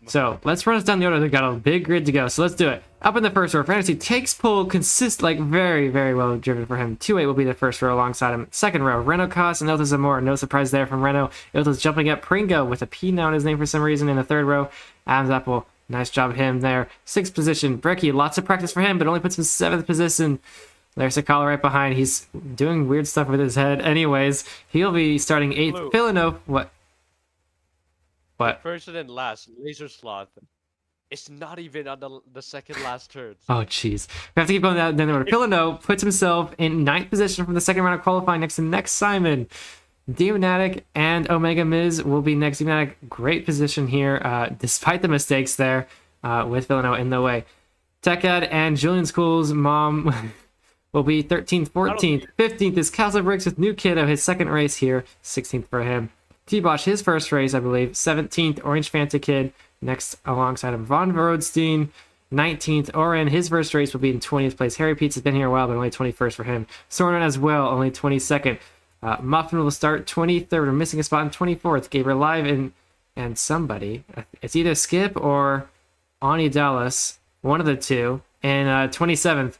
[SPEAKER 1] So let's run us down the order. We've got a big grid to go. So let's do it. Up in the first row, Fantasy takes pull, very, very well driven for him. 2-8 will be the first row alongside him. Second row, Reno Cost and Ilta Zamora. No surprise there from Reno. Ilta's jumping up Pringo with a P now in his name for some reason. In the third row, Adam's Apple. Nice job him there. Sixth position, Bricky. Lots of practice for him, but only puts him seventh position. There's Sakala right behind. He's doing weird stuff with his head. Anyways, he'll be starting eighth.
[SPEAKER 2] Blue.
[SPEAKER 1] Villanova. What?
[SPEAKER 2] First and then last, Laser Sloth. It's not even on the second last turn.
[SPEAKER 1] Oh, jeez. We have to keep going down the order. Villanova puts himself in ninth position from the second round of qualifying next to Next Simon. Demonatic and Omega Miz will be next. Demonatic, great position here, despite the mistakes there with Villanova in the way. Tech Ed and Julian School's mom will be 13th, 14th. 15th is Castle Briggs with New Kiddo, his second race here. 16th for him. T-Bosch, his first race, I believe. 17th, Orange Fanta Kid, next alongside him. Von Verodstein, 19th. Oren, his first race will be in 20th place. Harry Pete's has been here a while, but only 21st for him. Soren as well, only 22nd. Muffin will start 23rd. We're missing a spot in 24th. Gabriel Live and somebody. It's either Skip or Ani Dallas, one of the two. And 27th.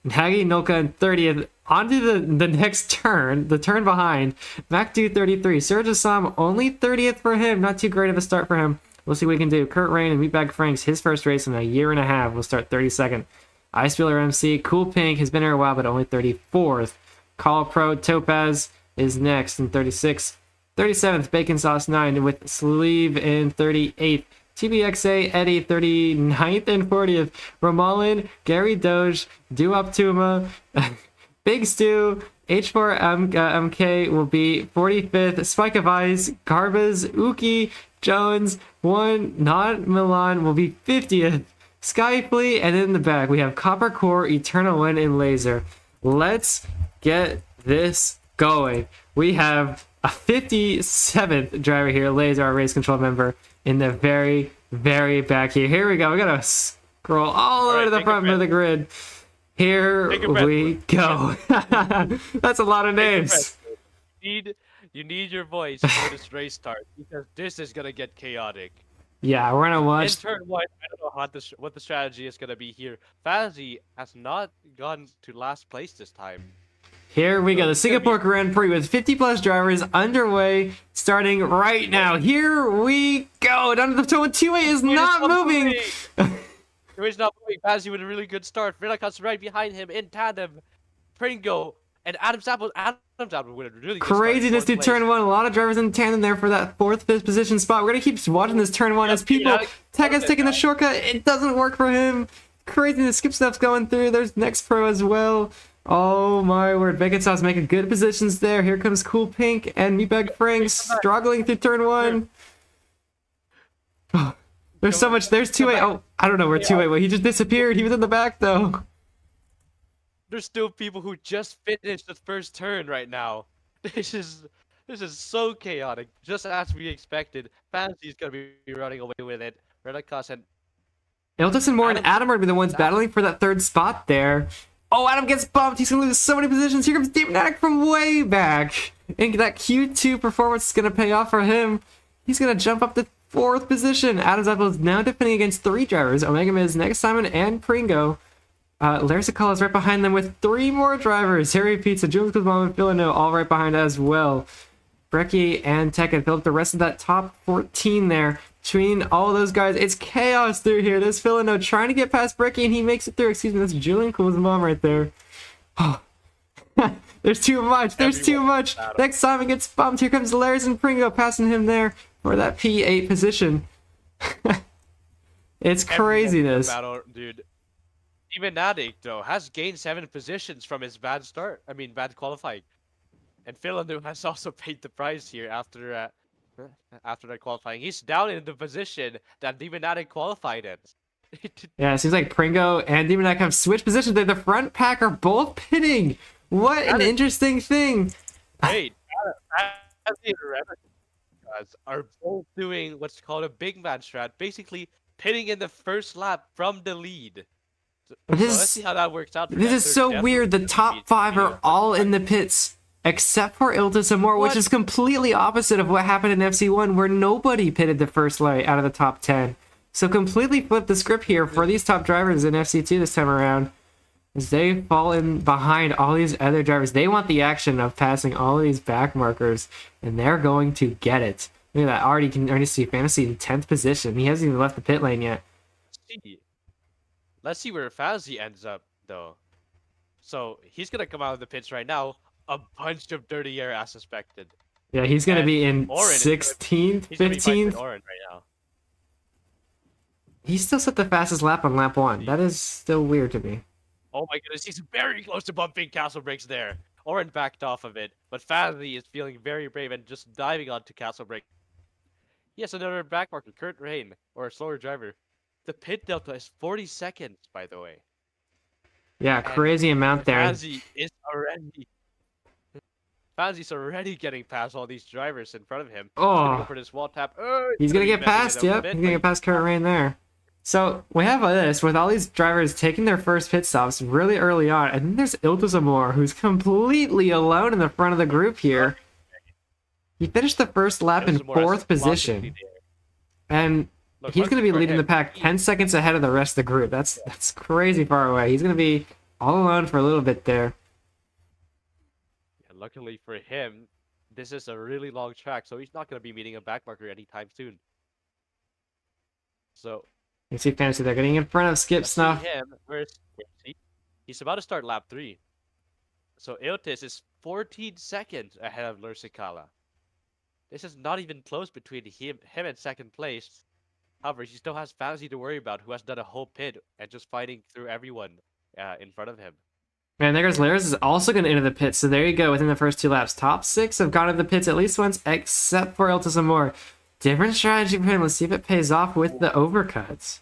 [SPEAKER 1] Nagi Nolka in 30th. On to the next turn, the turn behind. Macdu 33. Serge Assam, only 30th for him. Not too great of a start for him. We'll see what we can do. Kurt Rain and Meatbag Franks, his first race in a year and a half, will start 32nd. Ice Wheeler MC, Cool Pink has been here a while, but only 34th. Call Pro Topaz is next in 36th. 37th, Bacon Sauce 9 with Sleeve in 38th. TBXA Eddie 39th and 40th. Ramalin, Gary Doge, Duop Tuma, Big Stu, H4MK will be 45th. Spike of Ice, Garbaz, Uki, Jones, one not Milan will be 50th. Skyfleet, and in the back we have Copper Core, Eternal Wind, and Laser. Let's get this going. We have a 57th driver here, lays our race control member in the very, very back here. Here we go. We gotta scroll all the way to the front of the grid. Here we go. That's a lot of names.
[SPEAKER 2] You need your voice for this race start because this is gonna get chaotic.
[SPEAKER 1] Yeah, we're gonna watch.
[SPEAKER 2] In turn one, I don't know what the strategy is gonna be here. Fazzy has not gone to last place this time.
[SPEAKER 1] Here we go. The Singapore Grand Prix with 50 plus drivers underway, starting right now. Here we go. Down to the toe. 2A is not moving.
[SPEAKER 2] He's not moving. Fazzy with a really good start. Villacut's right behind him in tandem. Pringo and Adam Apple with a really good
[SPEAKER 1] craziness
[SPEAKER 2] start,
[SPEAKER 1] to turn one. A lot of drivers in tandem there for that 4th, 5th position spot. We're gonna keep watching this turn one as people. Tekka's taking the shortcut. It doesn't work for him. Craziness. Skip stuff's going through. There's Next Pro as well. Oh my word. Beckensauce making good positions there. Here comes Cool Pink and Meatbag Frank struggling through turn one. Oh, there's so much. There's 2A. Oh, I don't know where 2A went. He just disappeared. He was in the back though.
[SPEAKER 2] There's still people who just finished the first turn right now. This is so chaotic, just as we expected. Fantasy's gonna be running away with it. Redicus and
[SPEAKER 1] Iltis and Moore and Adam are gonna be the ones battling for that 3rd spot there. Oh, Adam gets bumped. He's gonna lose so many positions. Here comes Demonatic from way back. And that Q2 performance is gonna pay off for him. He's gonna jump up to 4th position. Adam's Apple is now defending against 3 drivers: Omega Miz, Next Simon, and Pringo. Larsicala is right behind them with 3 more drivers. Harry Pizza, Jules Kuzma, and Philino all right behind as well. Brecky and Tekka fill up the rest of that top 14 there. Between all those guys, it's chaos through here. There's Philino trying to get past Brecky, and he makes it through. Excuse me, that's Julian Cool's mom right there. Oh. There's too much. There's too much. Next Simon gets bumped. Here comes Lars and Pringo passing him there for that P8 position. It's craziness.
[SPEAKER 2] Battle, dude. Demonatic, though, has gained 7 positions from his bad start. I mean, bad qualifying. And Philando has also paid the price here after that qualifying. He's down in the position that Demonatic qualified in.
[SPEAKER 1] Yeah, it seems like Pringo and Demonatic have switched positions. The front pack are both pitting. What an interesting thing.
[SPEAKER 2] Wait, are both doing what's called a big man strat, basically pitting in the first lap from the lead. So let's see how that works out.
[SPEAKER 1] This is so weird. The top 5 are all in the pits except for Iltis and Moore, which is completely opposite of what happened in FC1, where nobody pitted the first light out of the top 10. So completely flip the script here for these top drivers in FC2 this time around, as they fall in behind all these other drivers. They want the action of passing all of these back markers, and they're going to get it. Look at that. Already can already see Fantasy in 10th position. He hasn't even left the pit lane yet.
[SPEAKER 2] Let's see where Fazzy ends up, though. So he's gonna come out of the pits right now. A bunch of dirty air as suspected.
[SPEAKER 1] Yeah, he's gonna be in 16th, 15th.
[SPEAKER 2] Right now.
[SPEAKER 1] He still set the fastest lap on lap 1. That is still weird to me.
[SPEAKER 2] Oh my goodness, he's very close to bumping Castle Breaks there. Oren backed off of it, but Fazzy is feeling very brave and just diving onto Castle Break. Yes, another back marker, Kurt Rain, or a slower driver. The pit delta is 40 seconds, by the way.
[SPEAKER 1] Yeah, crazy amount there.
[SPEAKER 2] Fazzy's already getting past all these drivers in front of him.
[SPEAKER 1] Oh,
[SPEAKER 2] go for this wall tap.
[SPEAKER 1] He's gonna get past. Yep, he's gonna get past Kurt Rain there. So we have this with all these drivers taking their first pit stops really early on, and then there's Iltazamor, who's completely alone in the front of the group here. He finished the first lap in 4th position, and he's going to be leading the pack 10 seconds ahead of the rest of the group. That's crazy far away. He's going to be all alone for a little bit there.
[SPEAKER 2] Yeah, luckily for him, this is a really long track, so he's not going to be meeting a backmarker anytime soon. So
[SPEAKER 1] you see Fantasy, they're getting in front of Skip Snuff.
[SPEAKER 2] He's about to start lap 3. So Iltis is 14 seconds ahead of Lursicala. This is not even close between him and second place. However, he still has Fantasy to worry about, who has done a whole pit and just fighting through everyone in front of him.
[SPEAKER 1] And there goes Laris is also going to enter the pits. So there you go within the first 2 laps. Top 6 have gone to the pits at least once, except for Iltis and Moore. Different strategy for him. Let's see if it pays off with the overcuts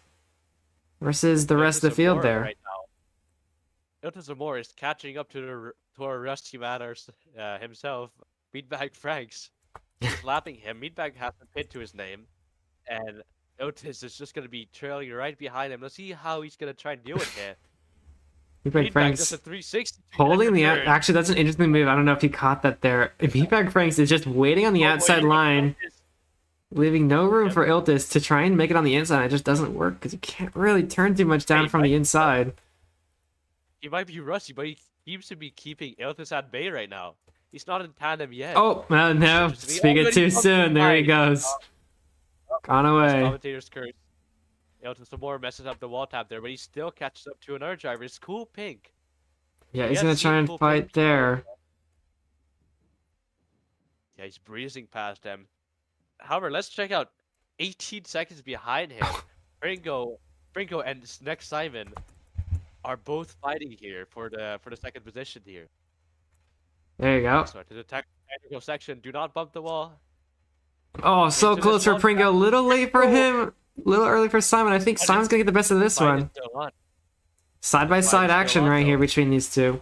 [SPEAKER 1] versus the rest of the field there.
[SPEAKER 2] Right now. Iltis Moore is catching up to our rusty manners himself, Beatbag Franks. He's lapping him. Meatbag has a pit to his name, and Otis is just gonna be trailing right behind him. Let's see how he's gonna try and deal with it.
[SPEAKER 1] Meatbag
[SPEAKER 2] Meatbag does
[SPEAKER 1] Franks
[SPEAKER 2] a 360.
[SPEAKER 1] holding the
[SPEAKER 2] turn.
[SPEAKER 1] actually that's an interesting move. I don't know if he caught that there. Meatbag Franks is just waiting on the outside line, leaving no room for Iltis to try and make it on the inside. It just doesn't work because you can't really turn too much down from the inside.
[SPEAKER 2] He might be rusty, but he seems to be keeping Iltis at bay right now. He's not in tandem yet.
[SPEAKER 1] Oh, no. Speak it too soon. There he goes. Gone away.
[SPEAKER 2] Commentator's curse. Iltis some more messes up the wall tap there, but he still catches up to another driver. It's Cool Pink.
[SPEAKER 1] Yeah, he's going to try and fight there.
[SPEAKER 2] Yeah, he's breezing past him. However, let's check out 18 seconds behind him. Pringo and this next Simon are both fighting here for the second position here.
[SPEAKER 1] There you go.
[SPEAKER 2] So to the technical section, do not bump the wall.
[SPEAKER 1] Oh, so close for Pringo. A little late for him. A little early for Simon. I think Simon's going to get the best of this one. Side-by-side action right here between these two.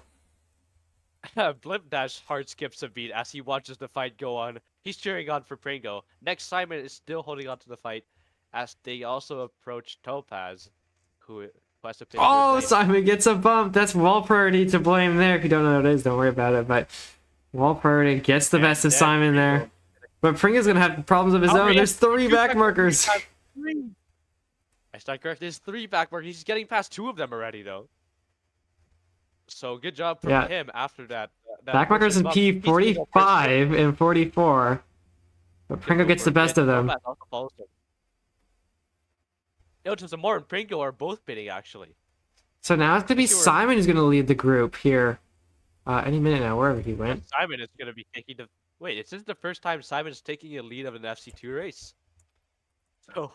[SPEAKER 2] Blimp Dash hard skips a beat as he watches the fight go on. He's cheering on for Pringo. Next, Simon is still holding on to the fight as they also approach Topaz, who has a picture.
[SPEAKER 1] Oh, Simon gets a bump. That's wall priority to blame there. If you don't know what it is, don't worry about it. But wall priority gets the best of Simon there. But Pringo's going to have problems of his own. There's 3 back markers.
[SPEAKER 2] I stand correct. There's 3 back markers. He's getting past 2 of them already, though. So good job from him after that.
[SPEAKER 1] Back markers in P45 and 44. But Pringo gets the best of them.
[SPEAKER 2] Iltis and Pringo are both bidding, actually.
[SPEAKER 1] So now it's going to be Simon who's going to lead the group here. Any minute now, wherever he went.
[SPEAKER 2] Simon is going to be taking the... Wait, is this the first time Simon's taking a lead of an FC2 race? So...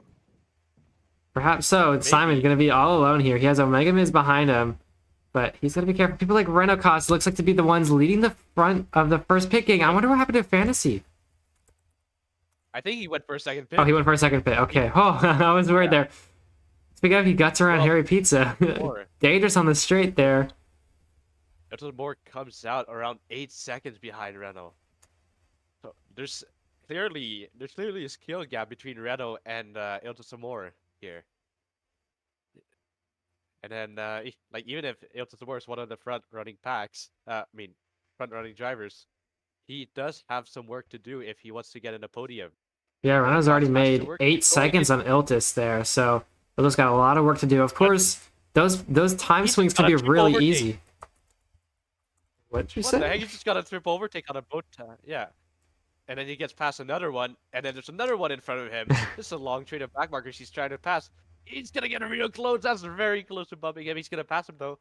[SPEAKER 1] Perhaps so. Maybe. Simon's going to be all alone here. He has Omega Miz behind him. But he's going to be careful. People like Renocos looks like to be the ones leading the front of the first picking. I wonder what happened to Fantasy.
[SPEAKER 2] I think he went for a second pit.
[SPEAKER 1] Oh, he went for a second pit. Okay. Oh, I was worried there. Speaking of, he guts around Harry Pizza. Dangerous on the straight there.
[SPEAKER 2] Moore comes out around 8 seconds behind Renault. So there's clearly a skill gap between Renault and Iltis here. And then, like, even if Iltis is one of the front-running front-running drivers, he does have some work to do if he wants to get in a podium.
[SPEAKER 1] Yeah, Renault's already made 8 seconds on Iltis there, so Iltis got a lot of work to do. Of course, those time swings can be really easy. What did you say?
[SPEAKER 2] What the heck? He just got a trip overtake on a boat. Yeah. And then he gets past another one, and then there's another one in front of him. This is a long train of back markers he's trying to pass. He's gonna get a real close. That's very close to bumping him. He's gonna pass him though.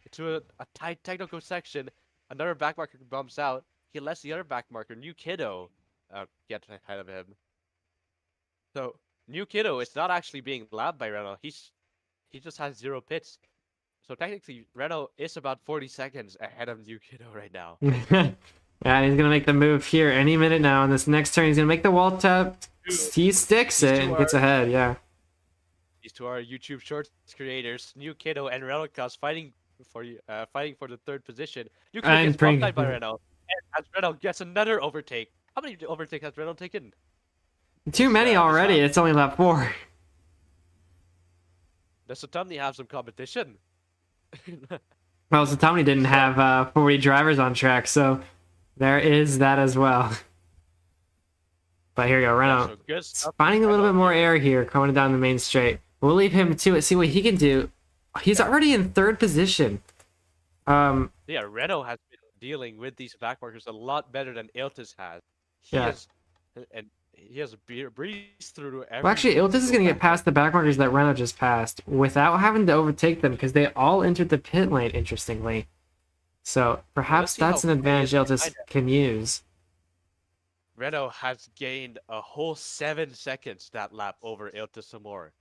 [SPEAKER 2] Into a tight technical section. Another back marker bumps out. He lets the other back marker, New Kiddo, get ahead of him. So New Kiddo is not actually being lapped by Renault. He just has 0 pits. So technically, Renault is about 40 seconds ahead of New Kiddo right now.
[SPEAKER 1] Yeah, he's gonna make the move here any minute now. On this next turn, he's gonna make the wall tap. He sticks it and gets ahead. Yeah.
[SPEAKER 2] These two are YouTube Shorts creators, New Kiddo and Renocos, fighting for the 3rd position. New Kiddo gets bumped out by Renault, and as Renault gets another overtake. How many overtakes has Renault taken?
[SPEAKER 1] Too many already. It's only lap 4.
[SPEAKER 2] Does Satumni have some competition?
[SPEAKER 1] Well, Satumni didn't have 40 drivers on track, so there is that as well. But here we go, Renault. Finding a little bit more air here, coming down the main straight. We'll leave him to it, see what he can do. He's already in 3rd position.
[SPEAKER 2] Yeah, Renault has been dealing with these back markers a lot better than Iltis has. He has breezed through every...
[SPEAKER 1] Well, actually, Iltis is going to get past the back markers that Renault just passed without having to overtake them because they all entered the pit lane, interestingly. So perhaps that's an advantage Iltis can use.
[SPEAKER 2] Renault has gained a whole 7 seconds that lap over Iltis Amor.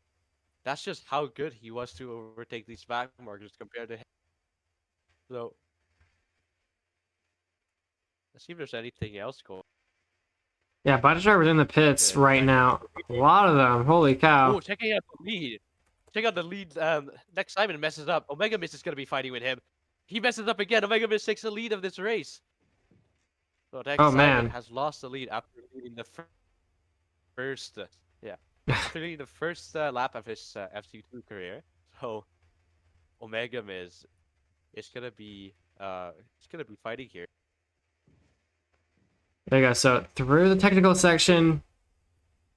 [SPEAKER 2] That's just how good he was to overtake these back markers compared to him. So, let's see if there's anything else going.
[SPEAKER 1] Yeah, bunch of drivers in the pits right now. A lot of them. Holy cow.
[SPEAKER 2] Oh, checking out the lead. Check out the lead. Next Simon messes up. Omega Miss is going to be fighting with him. He messes up again. Omega Miss takes the lead of this race. So Next
[SPEAKER 1] Oh,
[SPEAKER 2] Simon
[SPEAKER 1] man.
[SPEAKER 2] has lost the lead after leading the first, after leading the first lap of his FC2 career. So Omega Miz is gonna be fighting here.
[SPEAKER 1] There you go. So through the technical section,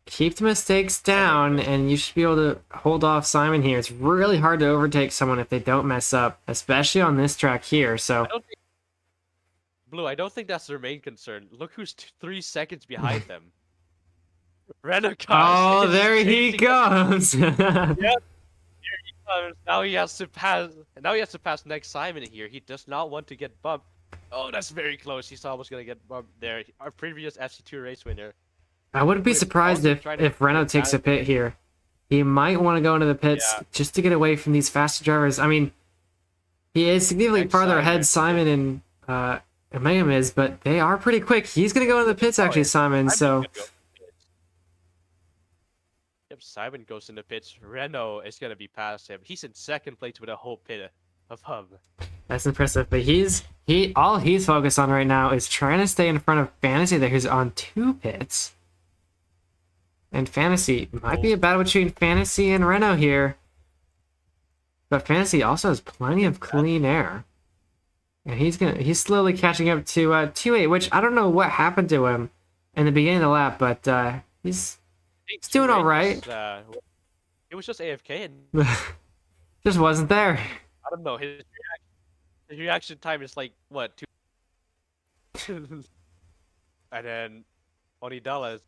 [SPEAKER 1] keep the mistakes down, and you should be able to hold off Simon here. It's really hard to overtake someone if they don't mess up, especially on this track here. So
[SPEAKER 2] Blue, I don't think that's their main concern. Look who's 3 seconds behind them. Renault.
[SPEAKER 1] oh, there he goes.
[SPEAKER 2] Now he has to pass. Now he has to pass Next Simon here. He does not want to get bumped. Oh, that's very close. He's almost gonna get bumped there. Our previous FC2 race winner.
[SPEAKER 1] I wouldn't be surprised if Renault takes a pit here. He might want to go into the pits just to get away from these faster drivers. I mean, he is significantly farther ahead Simon and Omega Miz, but they are pretty quick. He's gonna go into the pits actually, Simon. So.
[SPEAKER 2] Yep, Simon goes in the pits. Renault is gonna be past him. He's in second place with a whole pit of him.
[SPEAKER 1] That's impressive, but all he's focused on right now is trying to stay in front of Fantasy there, who's on 2 pits. And Fantasy might be a battle between Fantasy and Renault here. But Fantasy also has plenty of clean air. And he's slowly catching up to 2.8, which I don't know what happened to him in the beginning of the lap, but he's doing all right.
[SPEAKER 2] It was just AFK and
[SPEAKER 1] just wasn't there.
[SPEAKER 2] I don't know, his reaction time is like what, 2 and then Onidalas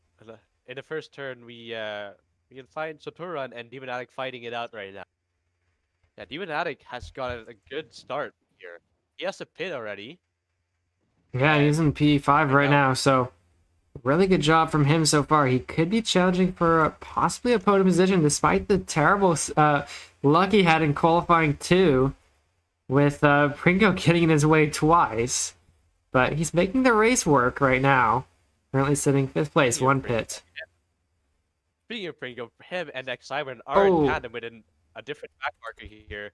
[SPEAKER 2] in the first turn we can find Soturan and Demonatic fighting it out right now. Yeah, Demonatic has got a good start here. He has a pit already.
[SPEAKER 1] Yeah, he's in P5 right now, so really good job from him so far. He could be challenging for possibly a podium position despite the terrible luck he had in qualifying 2 with Pringo getting in his way twice. But he's making the race work right now. Currently sitting 5th place, 1 pit.
[SPEAKER 2] Speaking of Pringo, him and Next Simon are in tandem with a different back marker here.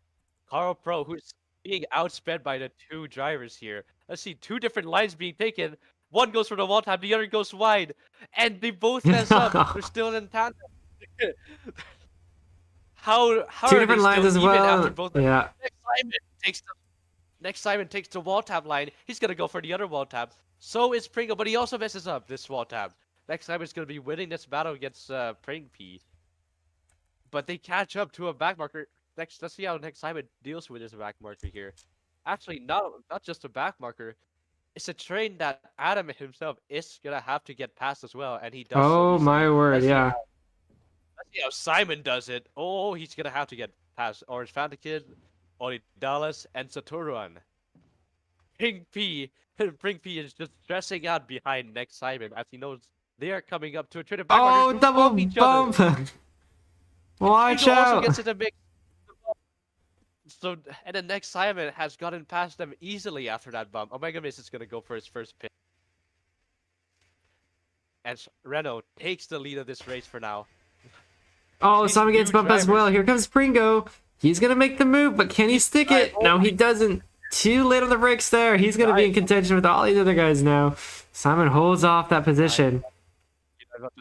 [SPEAKER 2] Carl Pro, who's being outsped by the 2 drivers here. Let's see, 2 different lines being taken. One goes for the wall tap, the other goes wide, and they both mess up. They're still in tandem. How
[SPEAKER 1] 2 different lines as well.
[SPEAKER 2] After both
[SPEAKER 1] yeah.
[SPEAKER 2] Next Simon takes the wall tap line. He's gonna go for the other wall tap. So is Pringle, but he also messes up this wall tap. Next Simon's gonna be winning this battle against Pring P. But they catch up to a back marker. Let's see how Next Simon deals with his back marker here. Actually, not just a back marker. It's a train that Adam himself is gonna have to get past as well, and he does.
[SPEAKER 1] Oh my word, yeah.
[SPEAKER 2] Let's see how Simon does it. Oh, he's gonna have to get past Orange Fanta Kid, Oli Dallas, and Saturan. Pring P is just stressing out behind Next Simon as he knows they are coming up to a train of back markers who
[SPEAKER 1] double
[SPEAKER 2] bump each
[SPEAKER 1] bump!
[SPEAKER 2] other.
[SPEAKER 1] Watch
[SPEAKER 2] Pringle
[SPEAKER 1] out!
[SPEAKER 2] also gets in the mix. So, and then Next Simon has gotten past them easily after that bump. Omega Miss is gonna go for his first pit. And Renault takes the lead of this race for now.
[SPEAKER 1] Oh, Simon gets bumped as well. Here comes Pringo. He's gonna make the move, but can he stick it? No, he doesn't. Too late on the brakes there. He's gonna be in contention with all these other guys now. Simon holds off that position.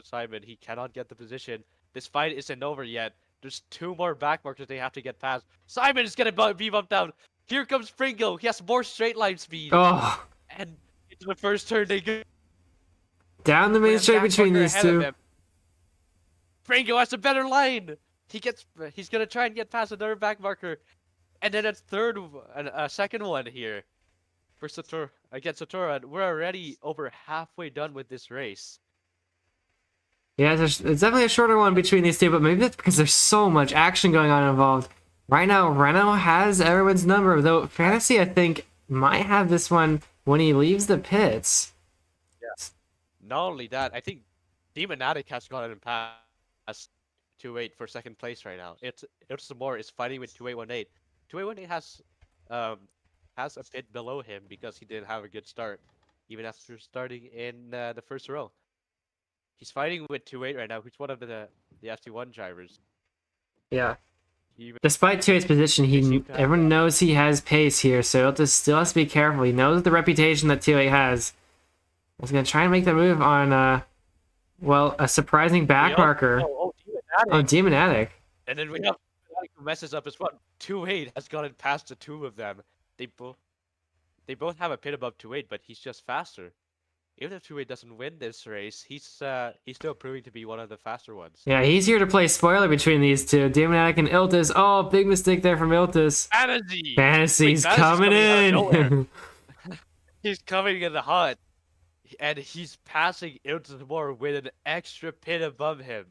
[SPEAKER 2] Simon, he cannot get the position. This fight isn't over yet. There's 2 more back markers they have to get past. Simon is gonna be bumped down. Here comes Pringo. He has more straight line speed.
[SPEAKER 1] Oh.
[SPEAKER 2] And into the first turn they go.
[SPEAKER 1] Down the main straight between these 2.
[SPEAKER 2] Pringo has a better line. He's gonna try and get past another back marker. And then a second one here. For against Satura. We're already over halfway done with this race.
[SPEAKER 1] Yeah, it's definitely a shorter one between these 2, but maybe that's because there's so much action going on involved. Right now, Renault has everyone's number, though Fantasy, I think, might have this one when he leaves the pits.
[SPEAKER 2] Yeah. Not only that, I think Demonatic has gotten past 2.8 for second place right now. It's more is fighting with 2.818. 2.818 has a pit below him because he didn't have a good start, even after starting in the first row. He's fighting with 2.8 right now, who's one of the FC1 drivers.
[SPEAKER 1] Yeah. Despite 2.8's position, everyone knows he has pace here, so he'll still has to be careful. He knows the reputation that 2.8 has. He's gonna try and make the move on well, a surprising back marker. Oh, Demon Attic.
[SPEAKER 2] And then we have who messes up as well. 2-8 has gotten past the two of them. They both have a pit above 2-8, but he's just faster. Even if 2-8 doesn't win this race, he's still proving to be one of the faster ones.
[SPEAKER 1] Yeah, he's here to play spoiler between these two. Demon Attic and Iltis. Oh, big mistake there from Iltis. Fantasy's coming in.
[SPEAKER 2] He's coming in hot. And he's passing Iltis more with an extra pit above him.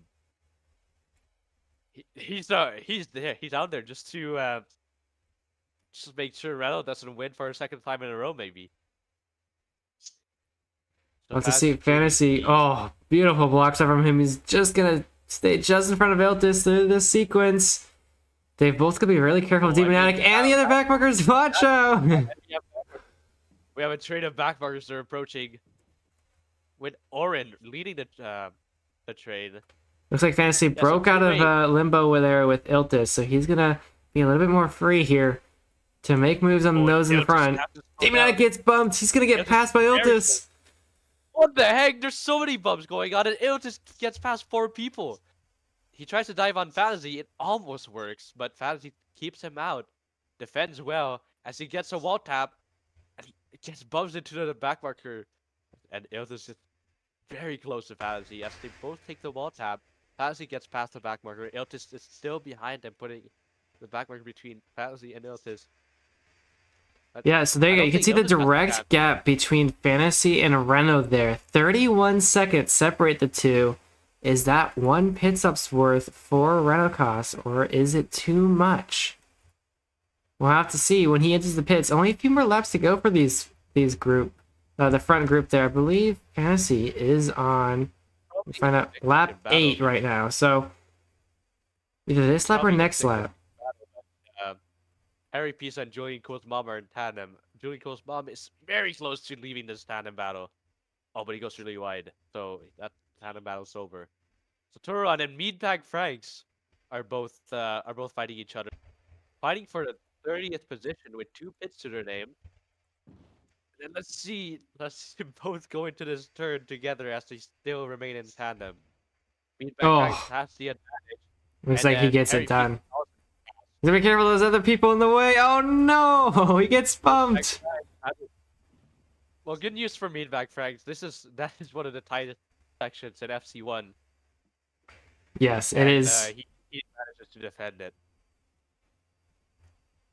[SPEAKER 2] He's there. He's out there just to just make sure Renault doesn't win for a second time in a row, maybe. So
[SPEAKER 1] Let's see Fantasy. Oh, beautiful blocks up from him. He's just gonna stay just in front of Iltis through this sequence. They both gonna be really careful of Demon Attic and the other backmarkers. Macho.
[SPEAKER 2] We have a train of backmarkers that are approaching, with Orin leading the train.
[SPEAKER 1] Looks like Fantasy broke out of limbo there with Iltis, so he's gonna be a little bit more free here to make moves on those in the front. Demon Attic gets bumped. He's gonna get passed by Iltis.
[SPEAKER 2] What the heck? There's so many bumps going on, and Iltis gets past 4 people. He tries to dive on Fantasy. It almost works, but Fantasy keeps him out. Defends well as he gets a wall tap, and he gets bumped into the backmarker. And Iltis is very close to Fantasy as they both take the wall tap. Fantasy gets past the backmarker. Iltis is still behind him, putting the backmarker between Fantasy and Iltis.
[SPEAKER 1] Yeah, so there you go. You can see the direct gap between Fantasy and Renault there. 31 seconds separate the two. Is that one pit stop's worth for Renault cost, or is it too much? We'll have to see when he enters the pits. Only a few more laps to go for these group. The front group there. I believe Fantasy is on, let's find out, lap 8 right now. So either this lap or next lap.
[SPEAKER 2] Harry Pisa and Julian Cole's mom are in tandem. Julian Cole's mom is very close to leaving this tandem battle. Oh, but he goes really wide. So that tandem battle's over. So Turon and Meatbag Franks are both fighting each other. Fighting for the 30th position with 2 pits to their name. And let's see them both go into this turn together as they still remain in tandem. Meatbag Franks has the advantage.
[SPEAKER 1] Looks like he gets it done. Be careful, there's other people in the way. Oh no, he gets bumped.
[SPEAKER 2] Well, good news for Meatbag Franks. That is one of the tightest sections in FC1.
[SPEAKER 1] Yes, it is.
[SPEAKER 2] He manages to defend it.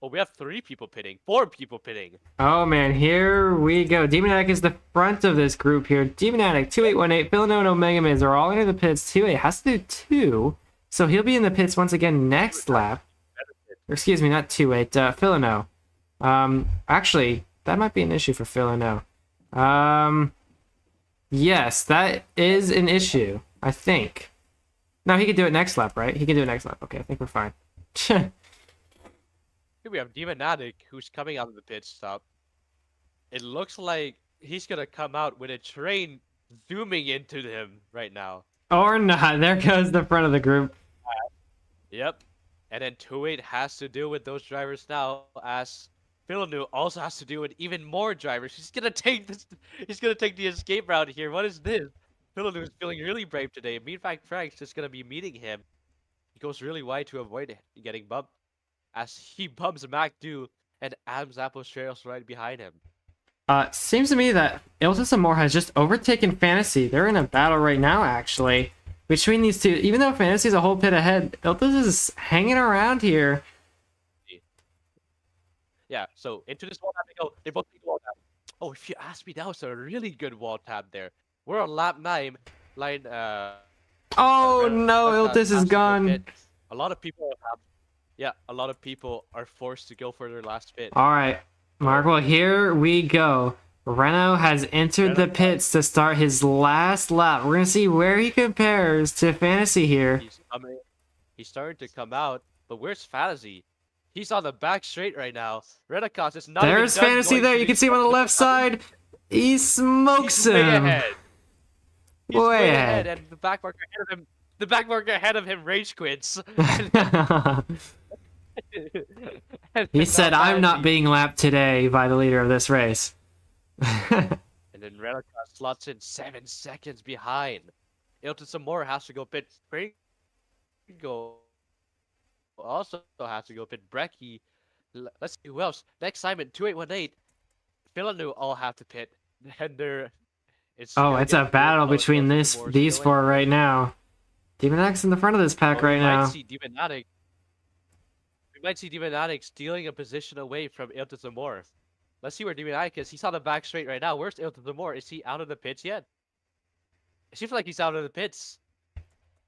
[SPEAKER 2] Oh, we have 3 people pitting, 4 people pitting.
[SPEAKER 1] Oh man, here we go. Demon Attic is the front of this group here. Demon Attic, 2818, Philano and Omega Miz are all into the pits. 2A has to do 2, so he'll be in the pits once again next lap. Or excuse me, not 2-8, Philano. Actually, that might be an issue for Philano. Yes, that is an issue, I think. No, he could do it next lap, right? He can do it next lap. Okay, I think we're fine.
[SPEAKER 2] Here we have Demon Attic, who's coming out of the pit stop. It looks like he's gonna come out with a train zooming into him right now.
[SPEAKER 1] Or not. There goes the front of the group.
[SPEAKER 2] Yep. And then 2-8 has to deal with those drivers now, as Philanu also has to deal with even more drivers. He's gonna take the escape route here. What is this? Philanu is feeling really brave today. Meatbag Frank's just gonna be meeting him. He goes really wide to avoid getting bumped, as he bumps MacDo and Adam's Apple trails right behind him.
[SPEAKER 1] Seems to me that Iltis and Moore has just overtaken Fantasy. They're in a battle right now, actually. Between these two, even though Fantasy's a whole pit ahead, Iltis is hanging around here.
[SPEAKER 2] Yeah, so into this wall tap they go. They both take the wall tap. Oh, if you ask me, that was a really good wall tap there. We're on lap 9.
[SPEAKER 1] Oh no, Iltis is gone.
[SPEAKER 2] A lot of people are forced to go for their last pit.
[SPEAKER 1] All right, Mark. Well, here we go. Renault has entered the pits to start his last lap. We're gonna see where he compares to Fantasy here.
[SPEAKER 2] He's starting to come out, but where's Fantasy? He's on the back straight right now. Redacos is not.
[SPEAKER 1] There's Fantasy there. You can see him on the left side. He smokes him.
[SPEAKER 2] Way ahead. He's way
[SPEAKER 1] ahead.
[SPEAKER 2] And the back marker ahead of him. The back marker ahead of him rage quits.
[SPEAKER 1] He said, "I'm not being lapped today" by the leader of this race.
[SPEAKER 2] And then Redacos slots in 7 seconds behind. Ilton Samora has to go pit. Pringo also has to go pit. Brecky. Let's see who else. Next Simon 2818. Villeneuve all have to pit. And it's
[SPEAKER 1] Oh,
[SPEAKER 2] gonna
[SPEAKER 1] it's
[SPEAKER 2] get
[SPEAKER 1] a
[SPEAKER 2] real
[SPEAKER 1] battle
[SPEAKER 2] close.
[SPEAKER 1] between
[SPEAKER 2] Ilton
[SPEAKER 1] these
[SPEAKER 2] Samora
[SPEAKER 1] these
[SPEAKER 2] still
[SPEAKER 1] four
[SPEAKER 2] in.
[SPEAKER 1] right now. Demonatic's in the front of this pack right
[SPEAKER 2] We might
[SPEAKER 1] now.
[SPEAKER 2] see Demonatic. We might see Demonatic stealing a position away from Ilton Samora. Let's see where Demonatic is. He's on the back straight right now. Where's Ilton Samora? Is he out of the pits yet? It seems like he's out of the pits.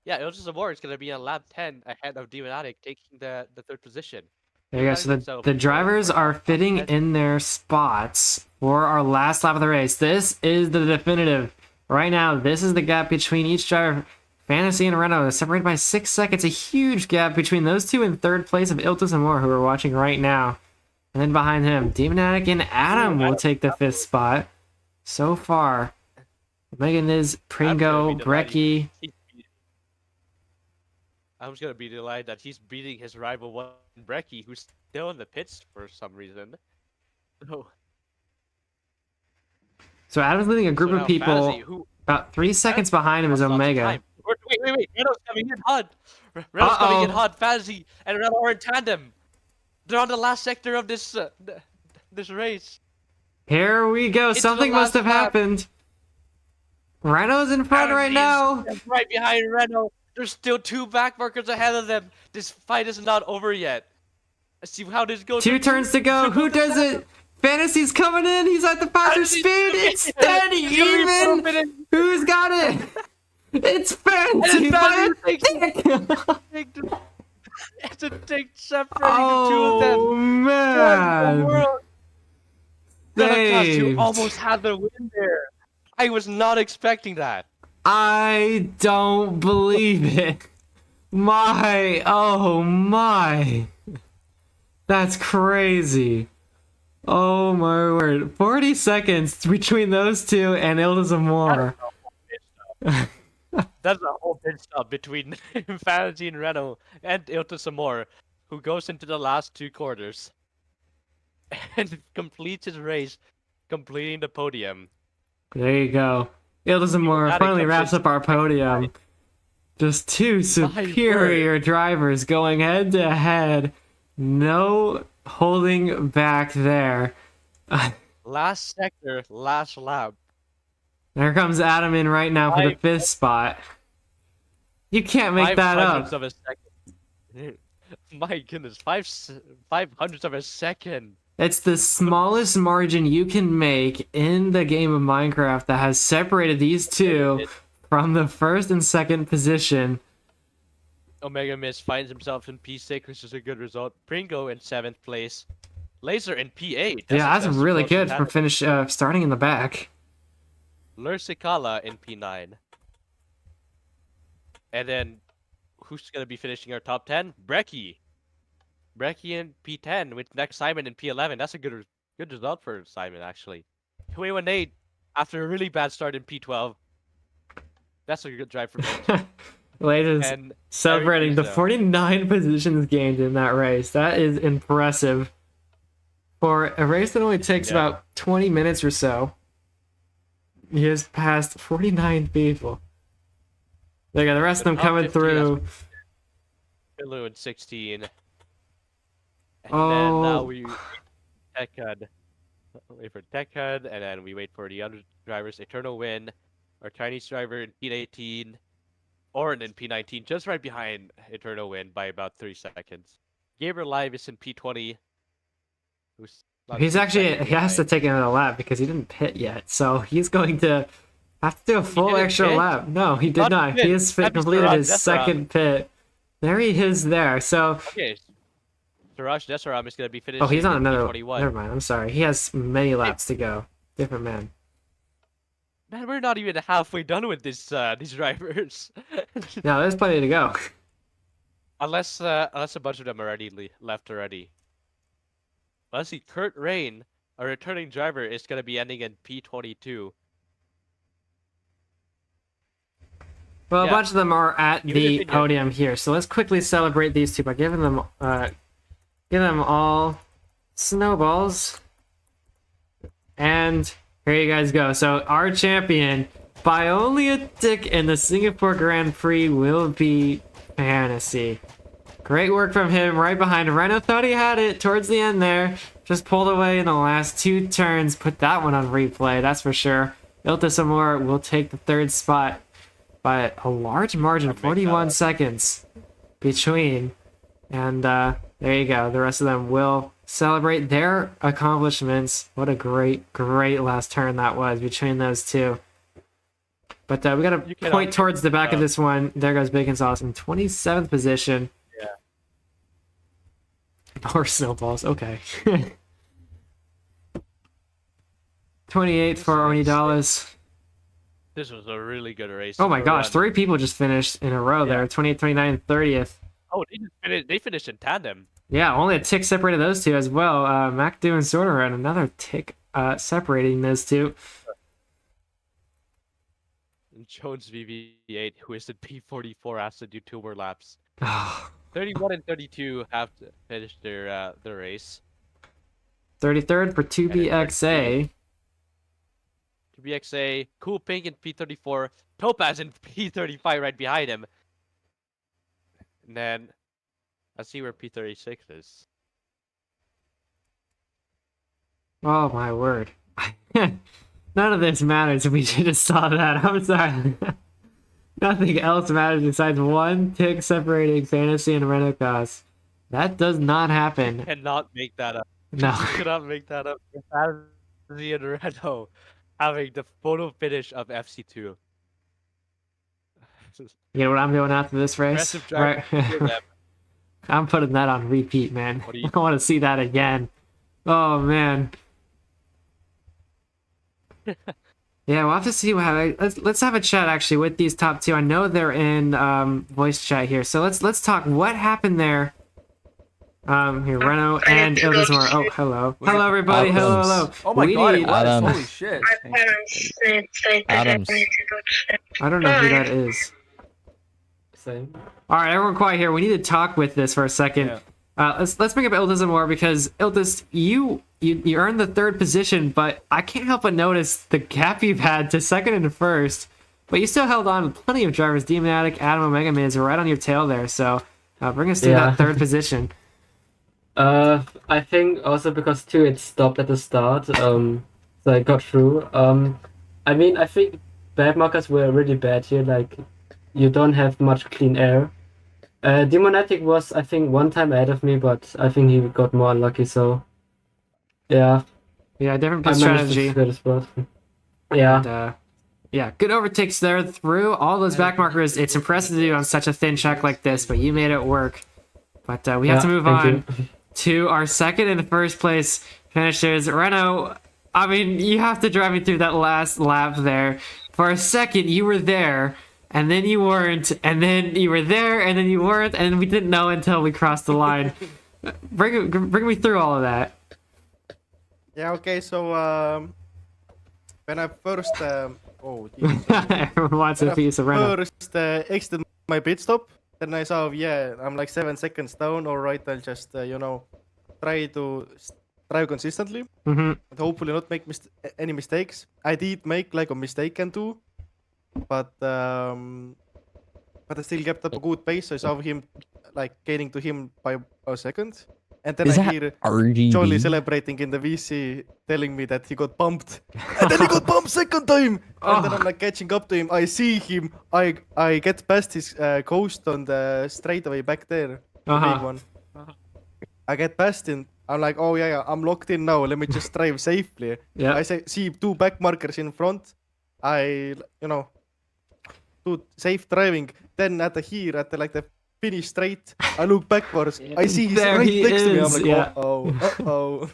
[SPEAKER 2] Yeah, Ilton Samora is gonna be on lap 10 ahead of Demonatic, taking the third position.
[SPEAKER 1] There you go. So the drivers are fitting in their spots for our last lap of the race. This is the definitive. Right now, this is the gap between each driver. Fantasy and Renault is separated by 6 seconds. A huge gap between those two in third place of Iltus and Moore, who we're watching right now. And then behind him, Demonatic and Adam will take the 5th spot. So far, Megan is Pringo, Brecky.
[SPEAKER 2] I'm just gonna be delighted that he's beating his rival Brecky, who's still in the pits for some reason.
[SPEAKER 1] So Adam's leading a group
[SPEAKER 2] So
[SPEAKER 1] of
[SPEAKER 2] now
[SPEAKER 1] people.
[SPEAKER 2] Fantasy,
[SPEAKER 1] About 3 seconds behind him is Omega.
[SPEAKER 2] Wait. Renault's coming in hot. Renault's coming in hot. Fantasy and Renault are in tandem. They're on the last sector of this this race.
[SPEAKER 1] Here we go.
[SPEAKER 2] It's
[SPEAKER 1] Something
[SPEAKER 2] the
[SPEAKER 1] must have
[SPEAKER 2] last lap.
[SPEAKER 1] happened. Renault's in front right now.
[SPEAKER 2] Right behind Renault. There's still 2 back markers ahead of them. This fight is not over yet. Let's see how this goes.
[SPEAKER 1] 2 turns to go. Who does it? Fantasy's coming in. He's at the faster speed. It's steady. Even. Who's got it? It's Fantasy.
[SPEAKER 2] It's a take separating the 2 of them.
[SPEAKER 1] Oh man.
[SPEAKER 2] You almost had the win there. I was not expecting that.
[SPEAKER 1] I don't believe it. Oh my. That's crazy. Oh my word. 40 seconds between those two and Ilda Zamora.
[SPEAKER 2] That's a whole pit stop between Fantasy and Renault and Ilta Samor, who goes into the last 2 quarters and completes his race, completing the podium.
[SPEAKER 1] There you go. Ilda Zamora finally wraps up our podium. Just 2 superior drivers going head to head. No holding back there.
[SPEAKER 2] Last sector, last lap.
[SPEAKER 1] There comes Adam in right now for the 5th spot. You can't make that up.
[SPEAKER 2] 5/100ths of a second. My goodness, 5/100ths of a second.
[SPEAKER 1] It's the smallest margin you can make in the game of Minecraft that has separated these 2 from the 1st and 2nd position.
[SPEAKER 2] Omega Mist finds himself in P6, which is a good result. Pringo in 7th place. Laser in P8.
[SPEAKER 1] That's really good for starting in the back.
[SPEAKER 2] Lursicala in P9. And then, who's going to be finishing our top 10? Brecky. Brecky in P10 with next Simon in P11. That's a good result for Simon, actually. 218 after a really bad start in P12. That's a good drive for me.
[SPEAKER 1] Latest celebrating the 49 positions gained in that race. That is impressive. For a race that only takes about 20 minutes or so, he has passed 49 people. They got the rest of them coming through.
[SPEAKER 2] Pilu in 16. And
[SPEAKER 1] Oh.
[SPEAKER 2] then now we wait for TechHud, and then we wait for the other drivers. Eternal Win, our Chinese driver in P18, Oren in P19, just right behind Eternal Win by about 3 seconds. Gabriel Live is in P20.
[SPEAKER 1] He has to take another lap because he didn't pit yet, so he's going to have to do a full extra lap. No, he did not. He has completed his 2nd pit. There he is there. So
[SPEAKER 2] okay, Suraj Desaram is going to be finishing.
[SPEAKER 1] Oh, he's on another.
[SPEAKER 2] P21.
[SPEAKER 1] Never mind. I'm sorry. He has many laps to go. Different man.
[SPEAKER 2] Man, we're not even halfway done with this these drivers.
[SPEAKER 1] No, there's plenty to go.
[SPEAKER 2] Unless a bunch of them are left already. Let's see, Kurt Rain, a returning driver, is going to be ending in P22.
[SPEAKER 1] Well, a bunch of them are at the podium here, so let's quickly celebrate these 2 by giving them all snowballs and Here you guys go. So our champion, by only a tick in the Singapore Grand Prix, will be Fantasy. Great work from him right behind. Reno thought he had it towards the end there. Just pulled away in the last 2 turns. Put that one on replay, that's for sure. Iltis Amor will take the 3rd spot by a large margin, 41 seconds between. And there you go. The rest of them will celebrate their accomplishments. What a great last turn that was between those two. But we got to point towards the back of this one. There goes Bacon Sauce in 27th position.
[SPEAKER 2] Yeah.
[SPEAKER 1] More snowballs. Okay. 28 for Ornidalis.
[SPEAKER 2] This was a really good race.
[SPEAKER 1] Oh my gosh, 3 people just finished in a row there. 28, 29, 30th.
[SPEAKER 2] Oh, they finished in tandem.
[SPEAKER 1] Yeah, only a tick separated those two as well. MacDo and Sorter and another tick separating those two.
[SPEAKER 2] And Jones VV8, who is at P44, has to do 2 more laps. 31 and 32 have to finish their race.
[SPEAKER 1] 33rd for 2BXA.
[SPEAKER 2] 2BXA, Cool Pink in P34, Topaz in P35 right behind him. And then, let's see where P36 is.
[SPEAKER 1] Oh my word. None of this matters if we just saw that. I'm sorry. Nothing else matters besides 1 tick separating Fantasy and Renocos. That does not happen.
[SPEAKER 2] Cannot make that up.
[SPEAKER 1] No.
[SPEAKER 2] You cannot make that up. Fantasy and Renault having the photo finish of FC2.
[SPEAKER 1] You know what I'm doing after this race?
[SPEAKER 2] Right.
[SPEAKER 1] I'm putting that on repeat, man.
[SPEAKER 2] What do you-
[SPEAKER 1] I want to see that again. Oh man. Yeah, we'll have to see what let's have a chat actually with these top 2. I know they're in voice chat here, so let's talk. What happened there? Here, Reno and Ildesimar. Oh, hello, hello everybody, hello.
[SPEAKER 4] Oh my god, it was.
[SPEAKER 6] Adams.
[SPEAKER 4] Holy shit.
[SPEAKER 6] Adams.
[SPEAKER 1] I don't know who that is.
[SPEAKER 6] Same.
[SPEAKER 1] All right, everyone, quiet here. We need to talk with this for a second.
[SPEAKER 4] Yeah.
[SPEAKER 1] Let's bring up Ildesimar because Ildes, you earned the 3rd position, but I can't help but notice the gap you've had to 2nd and 1st. But you still held on with plenty of drivers. Demonatic, Adam, Omega Miz are right on your tail there. So bring us to that 3rd position.
[SPEAKER 6] I think also because too it stopped at the start, so I got through. I mean, I think bad markers were really bad here. Like, you don't have much clean air. Demonatic was, I think, 1 time ahead of me, but I think he got more unlucky. So, yeah.
[SPEAKER 1] Yeah, different
[SPEAKER 6] I
[SPEAKER 1] pit
[SPEAKER 6] managed
[SPEAKER 1] strategy.
[SPEAKER 6] to get a spot. Yeah.
[SPEAKER 1] And, yeah, good overtakes there through all those back markers. It's impressive to do on such a thin track like this, but you made it work. But we have to move on to our 2nd and 1st place finishers. Reno, I mean, you have to drive me through that last lap there. For a second, you were there, and then you weren't, and then you were there, and then you weren't, and we didn't know until we crossed the line. Bring me through all of that.
[SPEAKER 7] Yeah, okay, so when I first Jesus.
[SPEAKER 1] Everyone wants a piece of Reno.
[SPEAKER 7] First exited my pit stop, then I saw, yeah, I'm like 7 seconds down. All right, I'll just try to drive consistently and hopefully not make any mistakes. I did make like a mistake and two, but I still kept up a good pace. So I saw him like gaining to him by a second. And then I hear Jolly celebrating in the VC, telling me that he got bumped. And then he got bumped 2nd time! And then I'm like catching up to him. I see him. I get past his coast on the straightaway back there. The big one. I get past him. I'm like, oh yeah, I'm locked in now. Let me just drive safely.
[SPEAKER 1] Yeah.
[SPEAKER 7] I see 2 back markers in front. I, do safe driving. Then at the finish straight, I look backwards. I see he's
[SPEAKER 1] There
[SPEAKER 7] right
[SPEAKER 1] he
[SPEAKER 7] next to me. I'm
[SPEAKER 1] is,
[SPEAKER 7] like,
[SPEAKER 1] yeah.
[SPEAKER 7] uh-oh.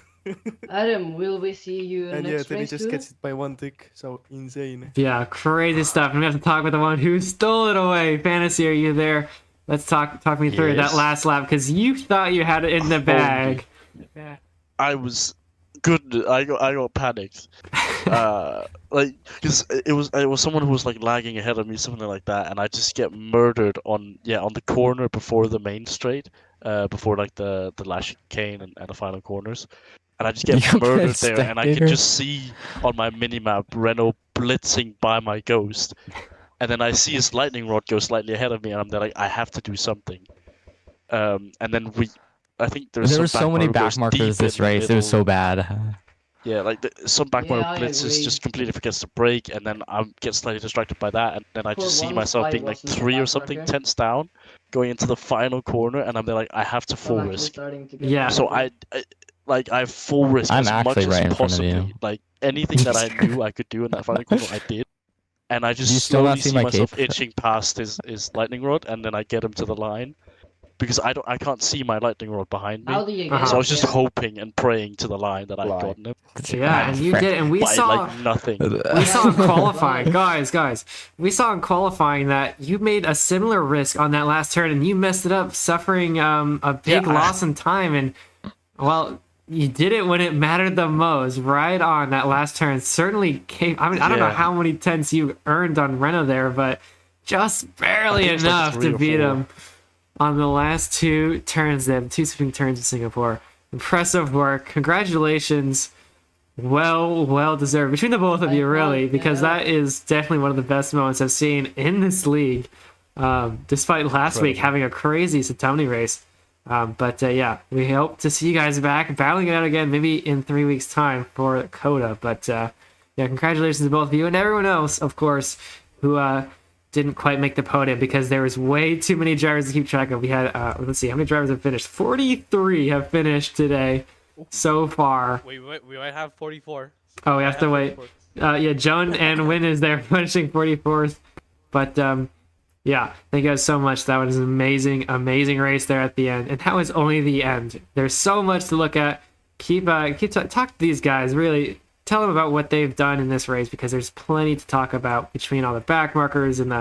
[SPEAKER 8] Adam, will we see you
[SPEAKER 7] And yeah,
[SPEAKER 8] next
[SPEAKER 7] then he
[SPEAKER 8] race
[SPEAKER 7] just
[SPEAKER 8] too?
[SPEAKER 7] gets it by 1 tick. So insane.
[SPEAKER 1] Yeah, crazy stuff. And we have to talk with the one who stole it away. Fantasy, are you there? Let's talk me through that last lap because you thought you had it in the bag.
[SPEAKER 9] I was good. I got panicked. Because it was someone who was like lagging ahead of me, something like that, and I just get murdered on the corner before the main straight, before like the last chicane and the final corners. and I just get murdered there, and I can just see on my minimap Renault blitzing by my Ghost, and then I see his lightning rod go slightly ahead of me, and I'm there like, I have to do something. And then I think there
[SPEAKER 10] were so many back markers this race. It was so bad.
[SPEAKER 9] Yeah, like some back marker
[SPEAKER 8] I
[SPEAKER 9] blitzes
[SPEAKER 8] agree.
[SPEAKER 9] just completely forgets to brake, and then I get slightly distracted by that, and then I
[SPEAKER 8] For
[SPEAKER 9] just see
[SPEAKER 8] once,
[SPEAKER 9] myself
[SPEAKER 8] I
[SPEAKER 9] being like
[SPEAKER 8] wasn't the
[SPEAKER 9] 3 or
[SPEAKER 8] back
[SPEAKER 9] something
[SPEAKER 8] marker.
[SPEAKER 9] tenths down, going into the final corner, and I'm there like, I have to full
[SPEAKER 8] I'm actually
[SPEAKER 9] risk.
[SPEAKER 8] starting to get
[SPEAKER 1] Yeah.
[SPEAKER 9] So I full risk
[SPEAKER 10] I'm
[SPEAKER 9] as much
[SPEAKER 10] actually
[SPEAKER 9] as
[SPEAKER 10] right in front of
[SPEAKER 9] possibly.
[SPEAKER 10] you.
[SPEAKER 9] Like anything that I knew I could do in that final corner, I did. And I just
[SPEAKER 10] Do you still
[SPEAKER 9] slowly
[SPEAKER 10] not see
[SPEAKER 9] see
[SPEAKER 10] my
[SPEAKER 9] myself
[SPEAKER 10] cape?
[SPEAKER 9] itching past his lightning rod, and then I get him to the line. Because I can't see my lightning rod behind me.
[SPEAKER 8] How do you
[SPEAKER 1] Uh-huh.
[SPEAKER 8] get
[SPEAKER 9] So I
[SPEAKER 8] up
[SPEAKER 9] was just
[SPEAKER 8] there?
[SPEAKER 9] hoping and praying to the line that I'd
[SPEAKER 3] Line.
[SPEAKER 9] gotten him.
[SPEAKER 1] Yeah, and you did, and we
[SPEAKER 9] But
[SPEAKER 1] saw
[SPEAKER 9] like nothing.
[SPEAKER 1] we saw in qualifying, guys. We saw in qualifying that you made a similar risk on that last turn, and you messed it up, suffering a big
[SPEAKER 9] Yeah,
[SPEAKER 1] loss in time. And well, you did it when it mattered the most, right on that last turn. Certainly came. I mean, I don't know
[SPEAKER 9] Yeah.
[SPEAKER 1] how many tenths you earned on Renault there, but just barely
[SPEAKER 9] think it's like
[SPEAKER 1] enough
[SPEAKER 9] 3
[SPEAKER 1] to
[SPEAKER 9] or
[SPEAKER 1] beat
[SPEAKER 9] 4.
[SPEAKER 1] him on the last 2 turns. Then 2 sweeping turns in Singapore. Impressive work. Congratulations. Well deserved between the both of you, really, because that is definitely one of the best moments I've seen in this league. Despite last week having a crazy Satoni race. But yeah, we hope to see you guys back battling it out again, maybe in 3 weeks' time for Coda. But yeah, congratulations to both of you and everyone else, of course, who didn't quite make the podium because there was way too many drivers to keep track of. We had, let's see, how many drivers have finished? 43 have finished today so far.
[SPEAKER 2] We might have 44.
[SPEAKER 1] Oh, we have to wait.
[SPEAKER 2] 44.
[SPEAKER 1] Yeah, Joan and Win is there finishing 44th. But yeah, thank you guys so much. That was an amazing race there at the end. And that was only the end. There's so much to look at. Talk to these guys, really. Tell them about what they've done in this race, because there's plenty to talk about between all the back markers and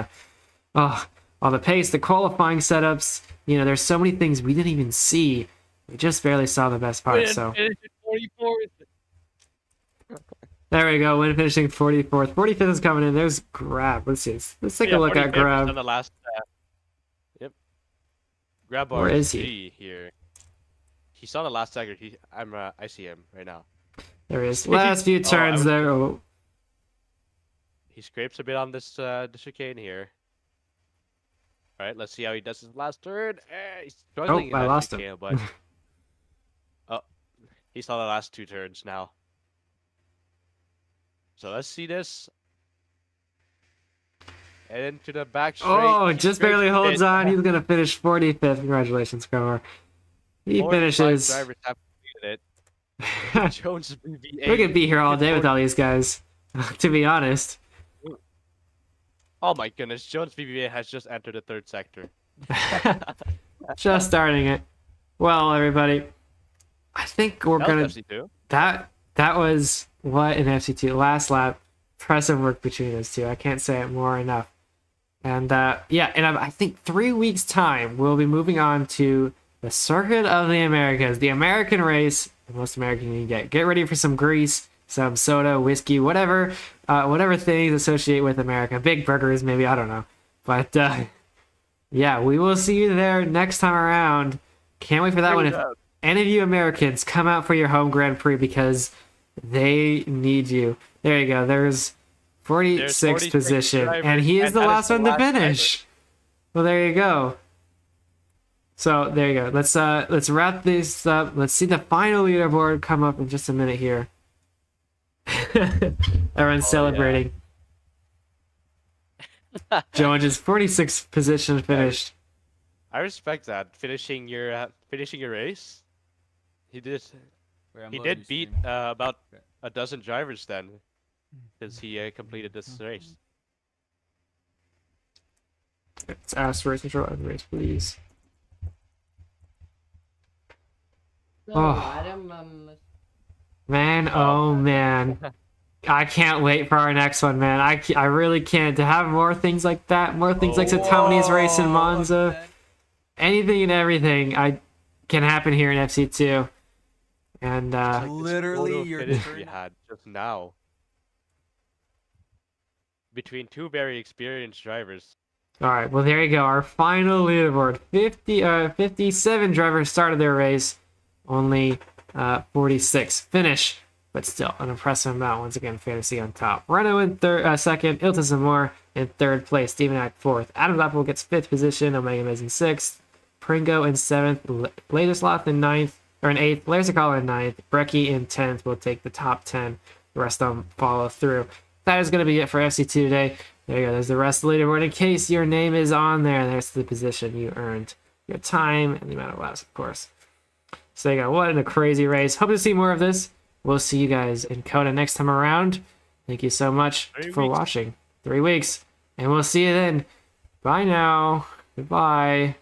[SPEAKER 1] all the pace, the qualifying setups. You know, there's so many things we didn't even see. We just barely saw the best part. So
[SPEAKER 2] 44.
[SPEAKER 1] there we go. Win finishing 44th. 45th is coming in. There's Grab. Let's see. Let's take a look at
[SPEAKER 2] 45th
[SPEAKER 1] Grab.
[SPEAKER 2] on the last. Yep. Grab
[SPEAKER 1] Where is he?
[SPEAKER 2] RG here. He's on the last sector. I see him right now.
[SPEAKER 1] There he is. Last few turns there. Oh,
[SPEAKER 2] He scrapes a bit on this the chicane here. All right, let's see how he does his last turn. He's struggling in
[SPEAKER 1] I
[SPEAKER 2] that
[SPEAKER 1] lost
[SPEAKER 2] chicane,
[SPEAKER 1] him.
[SPEAKER 2] but he's on the last 2 turns now. So let's see this. And into the back straight.
[SPEAKER 1] Oh,
[SPEAKER 2] He
[SPEAKER 1] just
[SPEAKER 2] scrapes
[SPEAKER 1] barely
[SPEAKER 2] a
[SPEAKER 1] holds
[SPEAKER 2] bit.
[SPEAKER 1] on. He's going to finish 45th. Congratulations, Skylar. He
[SPEAKER 2] 45
[SPEAKER 1] finishes.
[SPEAKER 2] drivers have completed it. Jones BB8.
[SPEAKER 1] We could be here all day with all these guys, to be honest.
[SPEAKER 2] Oh my goodness, Jones BB8 has just entered the 3rd sector.
[SPEAKER 1] Just starting it. Well, everybody, I think we're
[SPEAKER 2] That
[SPEAKER 1] going
[SPEAKER 2] was
[SPEAKER 1] to...
[SPEAKER 2] FC2.
[SPEAKER 1] That was what in FC2. Last lap. Impressive work between those two. I can't say it more enough. And yeah, and I think 3 weeks' time, we'll be moving on to the Circuit of the Americas, the American race, the most American you can get. Get ready for some grease, some soda, whiskey, whatever things associate with America. Big burgers, maybe, I don't know. But yeah, we will see you there next time around. Can't wait for that one. If any of you Americans, come out for your home Grand Prix, because they need you. There you go. There's 46th position,
[SPEAKER 2] driver,
[SPEAKER 1] and he is
[SPEAKER 2] and
[SPEAKER 1] the
[SPEAKER 2] that is
[SPEAKER 1] last
[SPEAKER 2] the
[SPEAKER 1] one to
[SPEAKER 2] last
[SPEAKER 1] finish. Well, there you go. So there you go. Let's wrap this up. Let's see the final leaderboard come up in just a minute here. Everyone's celebrating. Jones is 46th position finished.
[SPEAKER 2] I respect that. Finishing your race. He did beat about a dozen drivers then, because he completed this race.
[SPEAKER 1] Let's ask race control and race, please.
[SPEAKER 8] So,
[SPEAKER 1] Oh.
[SPEAKER 8] Adam,
[SPEAKER 1] Man, oh man. I can't wait for our next one, man. I really can't. To have more things like that, more things like Satoni's race in Monza, anything and everything can happen here in FC2. And
[SPEAKER 4] Literally, your
[SPEAKER 2] finish
[SPEAKER 4] turn.
[SPEAKER 2] we had just now between 2 very experienced drivers.
[SPEAKER 1] all right, well there you go. Our final leaderboard. 57 drivers started their race. Only 46. Finish, but still an impressive amount. Once again, Fantasy on top. Reno in second. Ilta Zamor in third place. Steven Act fourth. Adam Apple gets fifth position. Omega Miz in sixth. Pringo in seventh. Lasersloth in ninth, or in eighth. Lasercaller in ninth. Brecky in 10th will take the top 10. The rest of them follow through. That is going to be it for FC2 today. There you go. There's the rest of the leaderboard. In case your name is on there, there's the position you earned, your time, and the amount of laps, of course. So there you go. What a crazy race. Hope to see more of this. We'll see you guys in Coda next time around. Thank you so much for watching. 3 weeks. And we'll see you then. Bye now. Goodbye.